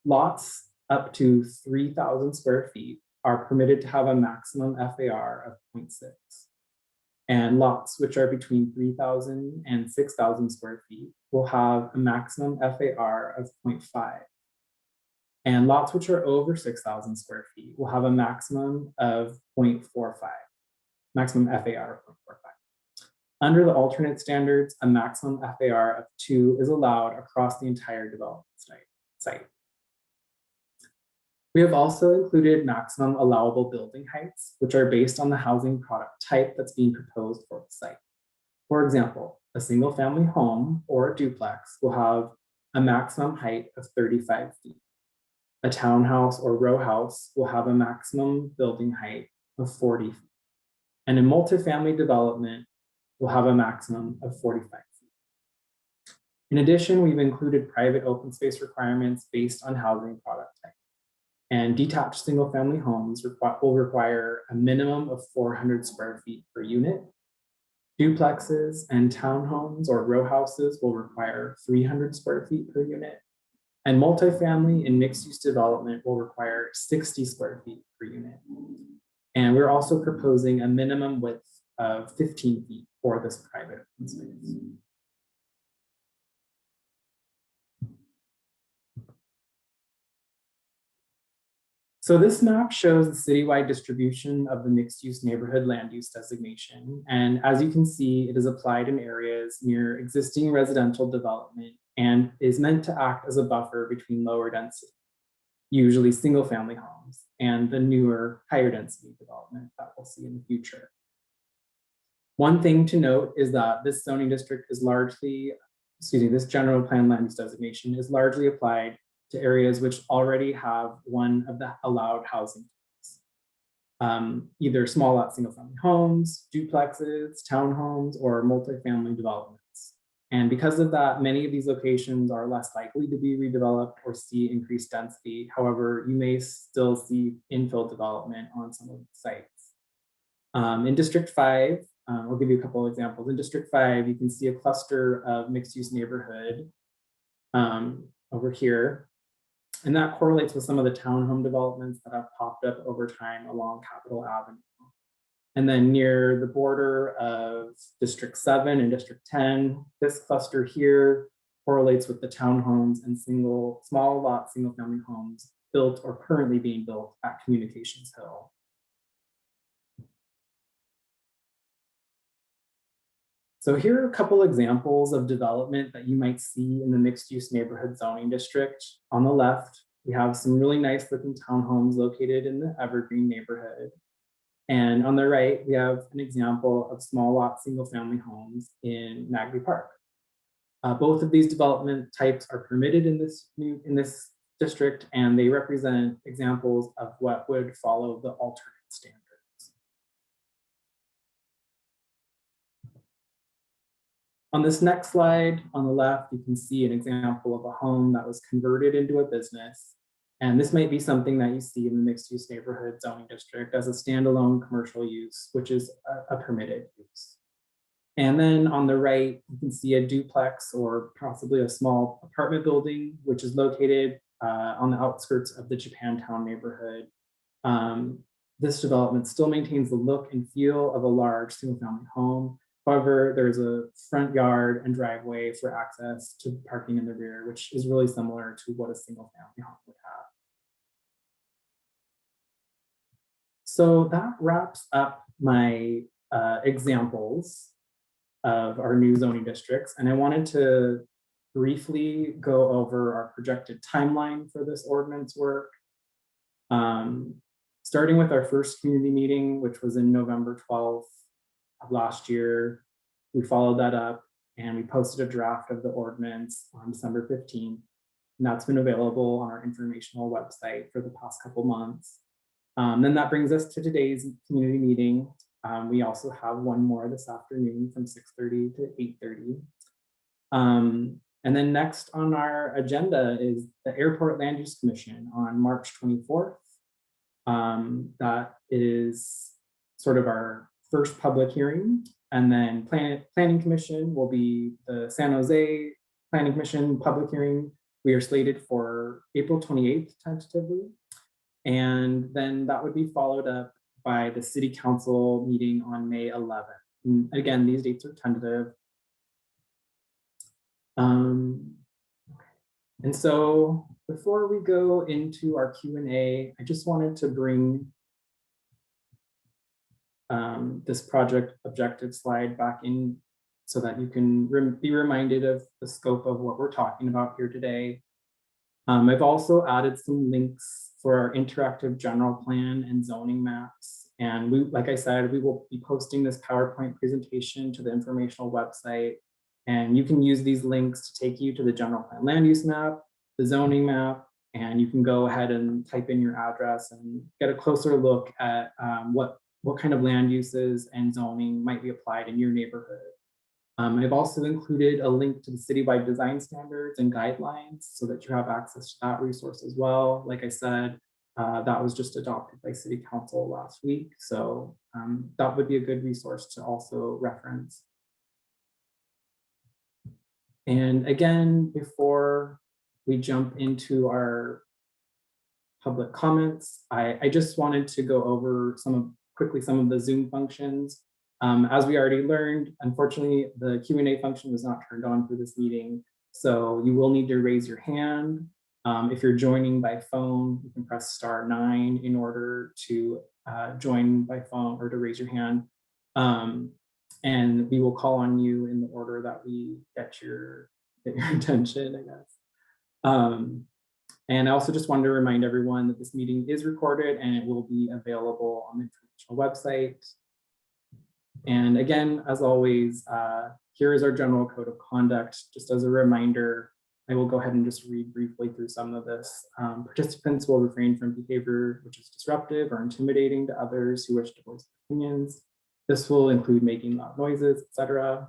lots up to 3,000 square feet are permitted to have a maximum FAR of 0.6. And lots which are between 3,000 and 6,000 square feet will have a maximum FAR of 0.5. And lots which are over 6,000 square feet will have a maximum of 0.45, maximum FAR of 0.45. Under the alternate standards, a maximum FAR of 2 is allowed across the entire development site. We have also included maximum allowable building heights, which are based on the housing product type that's being proposed for the site. For example, a single family home or a duplex will have a maximum height of 35 feet. A townhouse or row house will have a maximum building height of 40 feet. And a multifamily development will have a maximum of 45 feet. In addition, we've included private open space requirements based on housing product type. And detached single family homes will require a minimum of 400 square feet per unit. Duplexes and townhomes or row houses will require 300 square feet per unit. And multifamily and mixed use development will require 60 square feet per unit. And we're also proposing a minimum width of 15 feet for this private open space. So this map shows the citywide distribution of the mixed-use neighborhood land use designation. And as you can see, it is applied in areas near existing residential development and is meant to act as a buffer between lower density, usually single-family homes, and the newer, higher density development that we'll see in the future. One thing to note is that this zoning district is largely, this general plan land use designation is largely applied to areas which already have one of the allowed housing types, either small lot single family homes, duplexes, townhomes, or multifamily developments. And because of that, many of these locations are less likely to be redeveloped or see increased density. However, you may still see infill development on some of the sites. In District 5, I'll give you a couple of examples. In District 5, you can see a cluster of mixed-use neighborhood over here. And that correlates with some of the townhome developments that have popped up over time along Capitol Avenue. And then near the border of District 7 and District 10, this cluster here correlates with the townhomes and small lot single family homes built or currently being built at Communications Hill. So here are a couple examples of development that you might see in the mixed-use neighborhood zoning district. On the left, we have some really nice looking townhomes located in the Evergreen neighborhood. And on the right, we have an example of small lot single family homes in Nagby Park. Both of these development types are permitted in this district, and they represent examples of what would follow the alternate standard. On this next slide, on the left, you can see an example of a home that was converted into a business. And this might be something that you see in the mixed-use neighborhood zoning district as a standalone commercial use, which is a permitted use. And then on the right, you can see a duplex or possibly a small apartment building, which is located on the outskirts of the Japantown neighborhood. This development still maintains the look and feel of a large single-family home. However, there's a front yard and driveway for access to parking in the rear, which is really similar to what a single family home would have. So that wraps up my examples of our new zoning districts. And I wanted to briefly go over our projected timeline for this ordinance work. Starting with our first community meeting, which was in November 12th. Of last year, we followed that up and we posted a draft of the ordinance on December 15th. And that's been available on our informational website for the past couple months. Then that brings us to today's community meeting. We also have one more this afternoon from 6:30 to 8:30. And then next on our agenda is the Airport Land Use Commission on March 24th. That is sort of our first public hearing, and then Planning Commission will be the San Jose Planning Commission public hearing. We are slated for April 28th tentatively, and then that would be followed up by the City Council meeting on May 11th. And again, these dates are tentative. And so before we go into our Q&A, I just wanted to bring this project objective slide back in so that you can be reminded of the scope of what we're talking about here today. I've also added some links for our interactive general plan and zoning maps. And like I said, we will be posting this PowerPoint presentation to the informational website. And you can use these links to take you to the general plan land use map, the zoning map, and you can go ahead and type in your address and get a closer look at what kind of land uses and zoning might be applied in your neighborhood. I've also included a link to the citywide design standards and guidelines so that you have access to that resource as well. Like I said, that was just adopted by City Council last week. So that would be a good resource to also reference. And again, before we jump into our public comments, I just wanted to go over quickly some of the Zoom functions. As we already learned, unfortunately, the Q&A function was not turned on for this meeting. So you will need to raise your hand If you're joining by phone, you can press *9 in order to join by phone or to raise your hand. And we will call on you in the order that we get your attention, I guess. And I also just wanted to remind everyone that this meeting is recorded and it will be available on the informational website. And again, as always, here is our general code of conduct. Just as a reminder, I will go ahead and just read briefly through some of this. Participants will refrain from behavior which is disruptive or intimidating to others who wish to voice their opinions. This will include making loud noises, etc.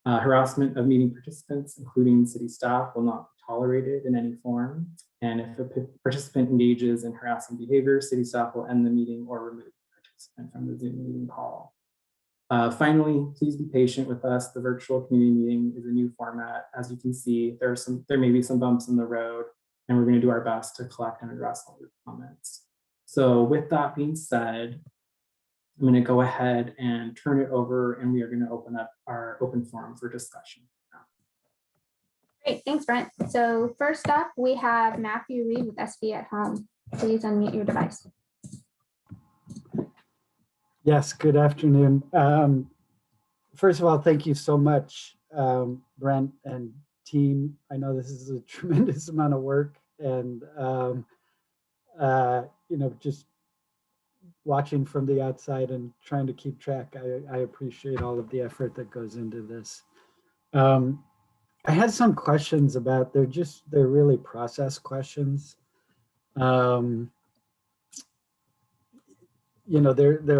Harassment of meeting participants, including city staff, will not be tolerated in any form. And if a participant engages in harassing behavior, city staff will end the meeting or remove the participant from the Zoom meeting call. Finally, please be patient with us. The virtual community meeting is a new format. As you can see, there may be some bumps in the road, and we're going to do our best to collect and address all your comments. So with that being said, I'm going to go ahead and turn it over, and we are going to open up our open forum for discussion. Great, thanks, Brent. So first up, we have Matthew Reed with SB at Home. Please unmute your device. Yes, good afternoon. First of all, thank you so much, Brent and team. I know this is a tremendous amount of work, and just watching from the outside and trying to keep track, I appreciate all of the effort that goes into this. I had some questions about, they're really process questions. There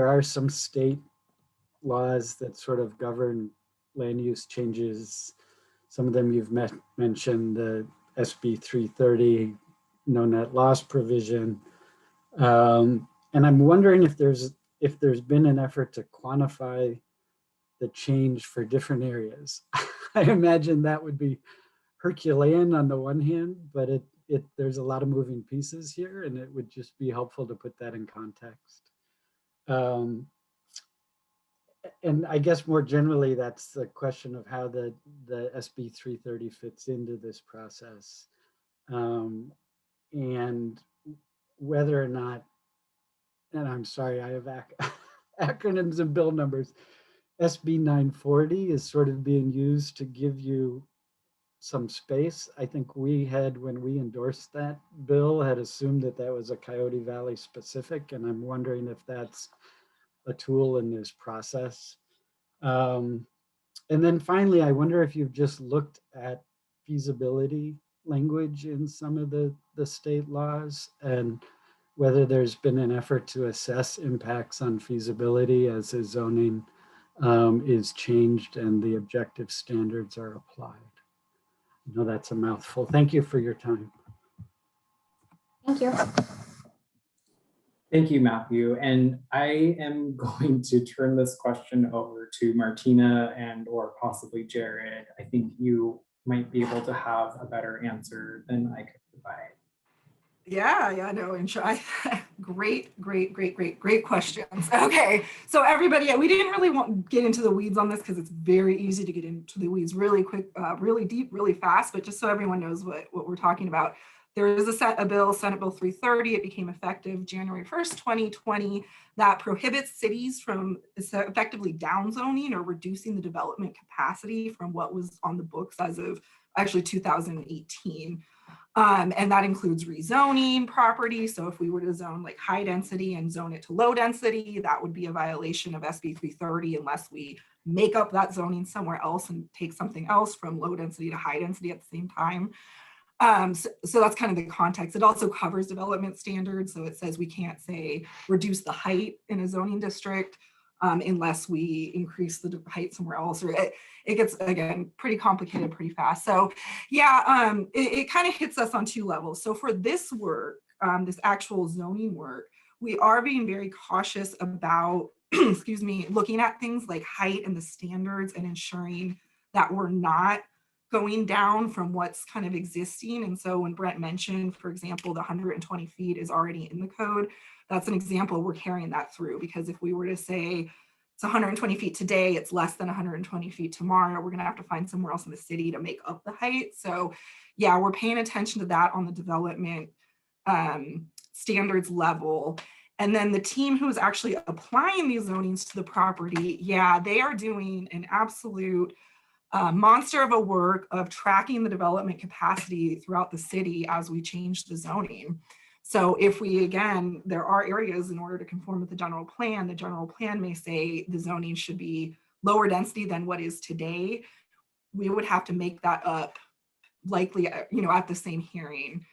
are some state laws that sort of govern land use changes. Some of them you've mentioned, the SB 330, no net loss provision. And I'm wondering if there's been an effort to quantify the change for different areas. I imagine that would be Herculean on the one hand, but there's a lot of moving pieces here, and it would just be helpful to put that in context. And I guess more generally, that's the question of how the SB 330 fits into this process, and whether or not, and I'm sorry, I have acronyms and bill numbers. SB 940 is sort of being used to give you some space. I think we had, when we endorsed that bill, had assumed that that was a Coyote Valley specific, and I'm wondering if that's a tool in this process. And then finally, I wonder if you've just looked at feasibility language in some of the state laws, and whether there's been an effort to assess impacts on feasibility as the zoning is changed and the objective standards are applied. I know that's a mouthful. Thank you for your time. Thank you. Thank you, Matthew. And I am going to turn this question over to Martina or possibly Jared. I think you might be able to have a better answer than I could provide. Yeah, no, and great questions. Okay, so everybody, we didn't really want to get into the weeds on this because it's very easy to get into the weeds really quick, really deep, really fast, but just so everyone knows what we're talking about. There is a bill, Senate Bill 330. It became effective January 1st, 2020, that prohibits cities from effectively downzoning or reducing the development capacity from what was on the books as of actually 2018. And that includes rezoning property. So if we were to zone like high density and zone it to low density, that would be a violation of SB 330 unless we make up that zoning somewhere else and take something else from low density to high density at the same time. So that's kind of the context. It also covers development standards. So it says we can't say reduce the height in a zoning district unless we increase the height somewhere else, or it gets, again, pretty complicated pretty fast. So yeah, it kind of hits us on two levels. So for this work, this actual zoning work, we are being very cautious about, excuse me, looking at things like height and the standards and ensuring that we're not going down from what's kind of existing. And so when Brent mentioned, for example, the 120 feet is already in the code, that's an example we're carrying that through, because if we were to say it's 120 feet today, it's less than 120 feet tomorrow, we're gonna have to find somewhere else in the city to make up the height. So yeah, we're paying attention to that on the development standards level. And then the team who's actually applying these zonings to the property, yeah, they are doing an absolute monster of a work of tracking the development capacity throughout the city as we change the zoning. So if we, again, there are areas in order to conform with the general plan may say the zoning should be lower density than what is today. We would have to make that up likely, you know, at the same hearing.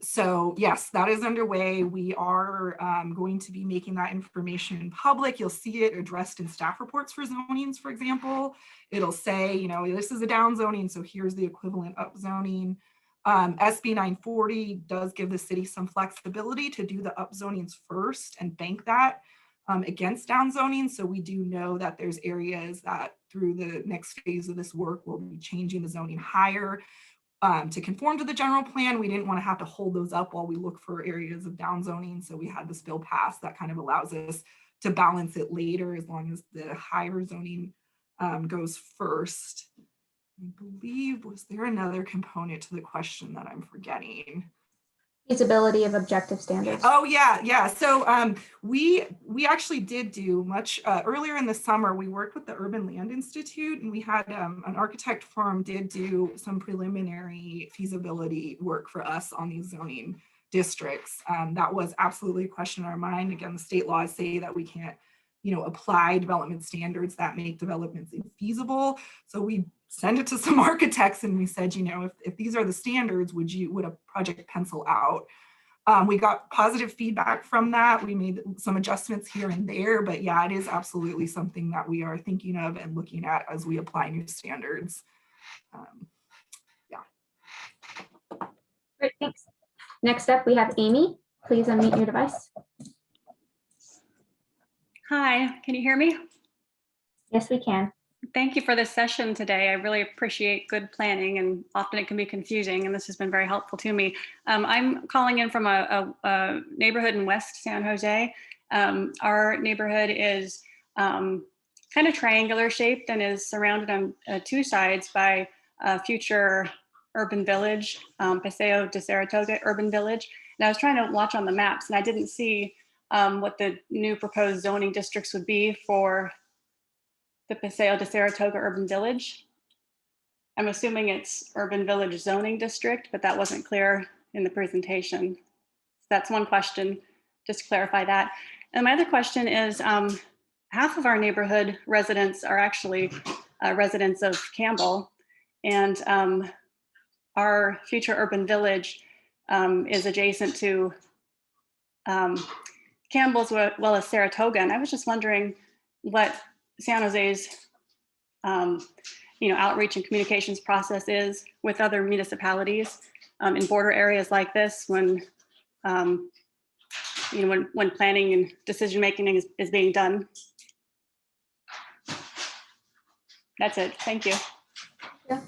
So yes, that is underway. We are going to be making that information public. You'll see it addressed in staff reports for zonings, for example. It'll say, you know, this is a down zoning, so here's the equivalent up zoning. SB 940 does give the city some flexibility to do the up zonings first and bank that against down zoning. So we do know that there's areas that through the next phase of this work, we'll be changing the zoning higher to conform to the general plan. We didn't want to have to hold those up while we look for areas of down zoning. So we had this bill passed that kind of allows us to balance it later as long as the higher zoning goes first. I believe, was there another component to the question that I'm forgetting? Feasibility of objective standards. Oh yeah. So we actually did do much earlier in the summer. We worked with the Urban Land Institute, and we had an architect firm did do some preliminary feasibility work for us on these zoning districts. That was absolutely a question in our mind. Again, the state laws say that we can't, you know, apply development standards that make developments infeasible. So we sent it to some architects and we said, you know, if these are the standards, would a project pencil out? We got positive feedback from that. We made some adjustments here and there, but yeah, it is absolutely something that we are thinking of and looking at as we apply new standards. Yeah. Great, thanks. Next up, we have Amy. Please unmute your device. Hi, can you hear me? Yes, we can. Thank you for this session today. I really appreciate good planning, and often it can be confusing, and this has been very helpful to me. I'm calling in from a neighborhood in West San Jose. Our neighborhood is kind of triangular shaped and is surrounded on two sides by a future urban village, Paseo de Saratoga urban village. And I was trying to watch on the maps and I didn't see what the new proposed zoning districts would be for the Paseo de Saratoga urban village. I'm assuming it's urban village zoning district, but that wasn't clear in the presentation. So that's one question, just to clarify that. And my other question is, half of our neighborhood residents are actually residents of Campbell, and our future urban village is adjacent to Campbell's as well as Saratoga. And I was just wondering what San Jose's outreach and communications process is with other municipalities in border areas like this when when planning and decision making is being done. That's it. Thank you. Yeah.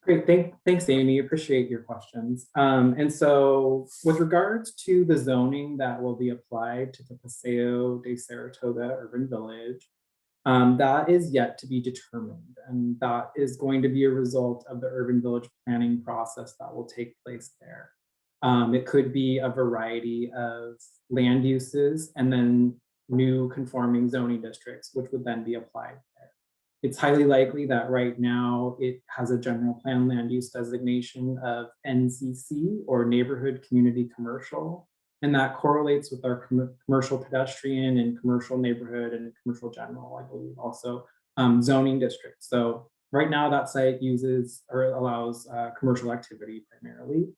Great, thanks, Amy. Appreciate your questions. And so with regards to the zoning that will be applied to the Paseo de Saratoga urban village, that is yet to be determined. And that is going to be a result of the urban village planning process that will take place there. It could be a variety of land uses and then new conforming zoning districts, which would then be applied there. It's highly likely that right now it has a general plan land use designation of NCC, or neighborhood community commercial. And that correlates with our commercial pedestrian and commercial neighborhood and commercial general, I believe, also zoning districts. So right now that site uses or allows commercial activity primarily.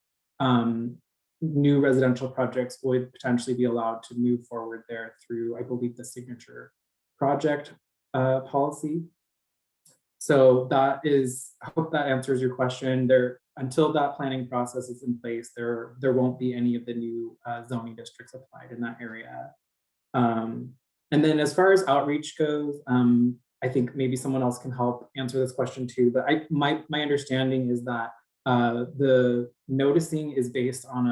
New residential projects would potentially be allowed to move forward there through, I believe, the signature project policy. So that is, I hope that answers your question. There, until that planning process is in place, there won't be any of the new zoning districts applied in that area. And then as far as outreach goes, I think maybe someone else can help answer this question too, but my understanding is that the noticing is based on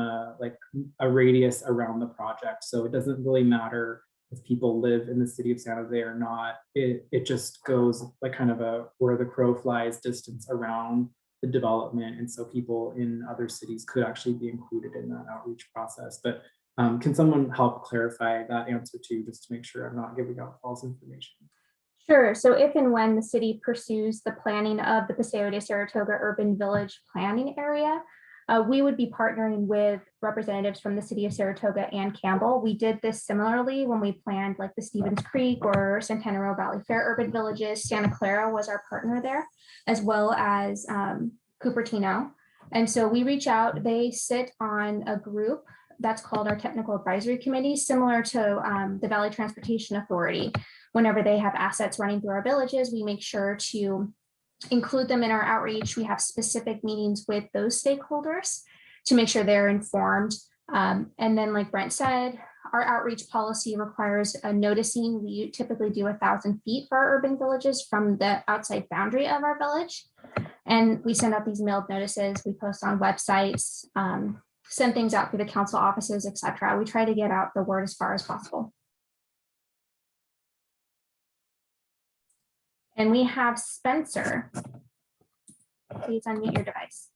a radius around the project. So it doesn't really matter if people live in the city of San Jose or not. It just goes like kind of a where the crow flies distance around the development. And so people in other cities could actually be included in that outreach process. But can someone help clarify that answer too, just to make sure I'm not giving out false information? Sure. So if and when the city pursues the planning of the Paseo de Saratoga Urban Village planning area, we would be partnering with representatives from the city of Saratoga and Campbell. We did this similarly when we planned like the Stevens Creek or Santana Row Valley Fair urban villages. Santa Clara was our partner there, as well as Cupertino. And so we reach out, they sit on a group that's called our Technical Advisory Committee, similar to the Valley Transportation Authority. Whenever they have assets running through our villages, we make sure to include them in our outreach. We have specific meetings with those stakeholders to make sure they're informed. And then like Brent said, our outreach policy requires a noticing. We typically do 1,000 feet for our urban villages from the outside boundary of our village. And we send out these mailed notices, we post on websites, send things out through the council offices, etc. We try to get out the word as far as possible. And we have Spencer. Please unmute your device.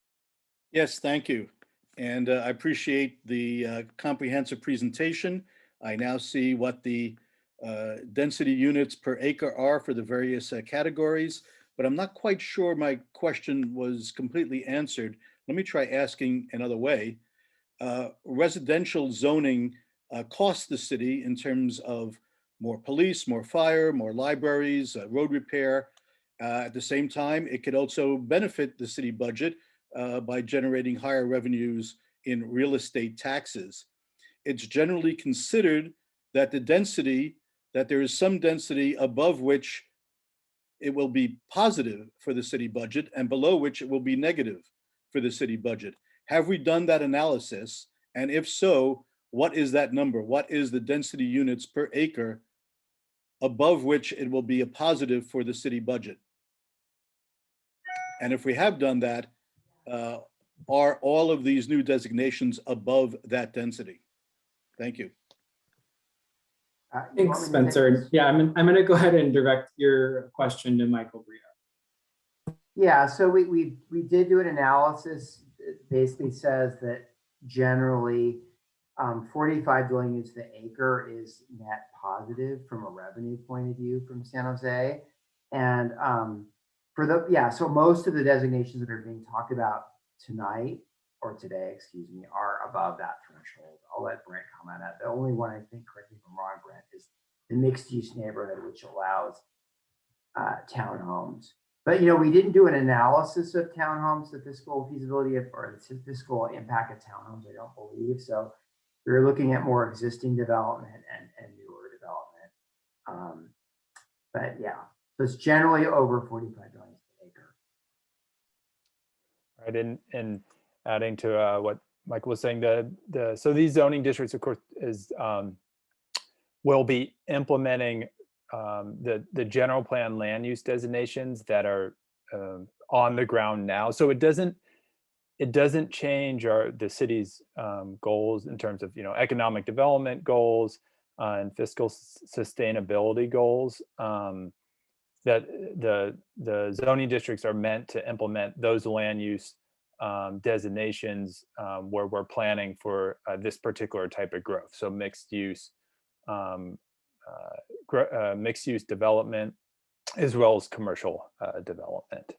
Yes, thank you. And I appreciate the comprehensive presentation. I now see what the density units per acre are for the various categories, but I'm not quite sure my question was completely answered. Let me try asking another way. Residential zoning costs the city in terms of more police, more fire, more libraries, road repair. At the same time, it could also benefit the city budget by generating higher revenues in real estate taxes. It's generally considered that there is some density above which it will be positive for the city budget and below which it will be negative for the city budget. Have we done that analysis? And if so, what is that number? What is the density units per acre above which it will be a positive for the city budget? And if we have done that, are all of these new designations above that density? Thank you. Thanks, Spencer. Yeah, I'm going to go ahead and direct your question to Michael Bria. Yeah, so we did do an analysis. It basically says that generally 45 dwelling units to the acre is net positive from a revenue point of view from San Jose. And so most of the designations that are being talked about tonight or today, excuse me, are above that threshold. I'll let Brent comment on it. The only one I think, correct me if I'm wrong, Brent, is the mixed use neighborhood, which allows townhomes. But we didn't do an analysis of townhomes, the fiscal feasibility of, or the fiscal impact of townhomes, I don't believe. So we're looking at more existing development and newer development. But yeah, so it's generally over 45 dollars per acre. Right, and adding to what Michael was saying, so these zoning districts, of course, will be implementing the general plan land use designations that are on the ground now. So it doesn't change the city's goals in terms of economic development goals and fiscal sustainability goals. That the zoning districts are meant to implement those land use designations where we're planning for this particular type of growth. So mixed use development, as well as commercial development.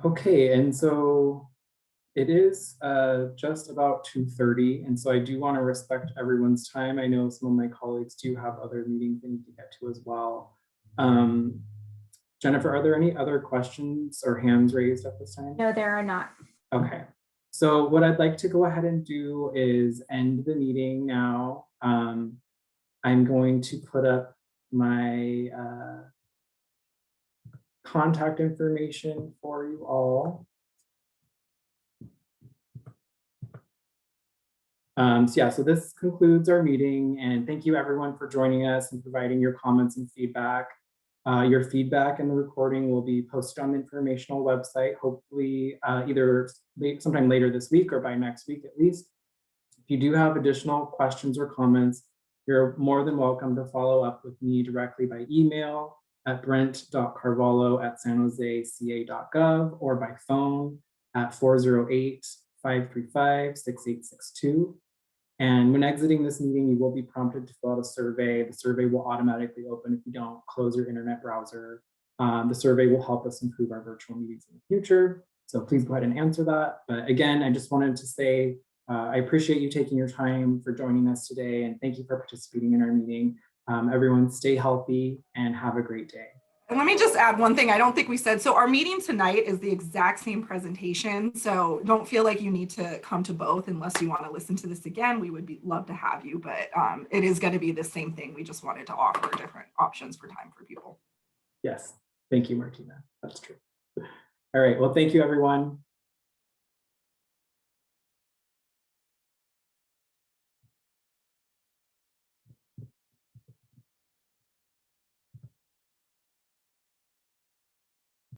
Okay, and so it is just about 2:30, and so I do want to respect everyone's time. I know some of my colleagues do have other meetings they need to get to as well. Jennifer, are there any other questions or hands raised at this time? No, there are not. Okay, so what I'd like to go ahead and do is end the meeting now. I'm going to put up my contact information for you all. So this concludes our meeting, and thank you everyone for joining us and providing your comments and feedback. Your feedback and the recording will be posted on the informational website, hopefully either sometime later this week or by next week at least. If you do have additional questions or comments, you're more than welcome to follow up with me directly by email at brent.carvalho@sanjoseca.gov or by phone at 408-535-6862. And when exiting this meeting, you will be prompted to fill out a survey. The survey will automatically open if you don't close your internet browser. The survey will help us improve our virtual meetings in the future. So please go ahead and answer that. But again, I just wanted to say, I appreciate you taking your time for joining us today, and thank you for participating in our meeting. Everyone stay healthy and have a great day. And let me just add one thing I don't think we said. So our meeting tonight is the exact same presentation. So don't feel like you need to come to both unless you want to listen to this again. We would love to have you, but it is going to be the same thing. We just wanted to offer different options for time for people. Yes, thank you, Martina. That's true. All right, well, thank you, everyone.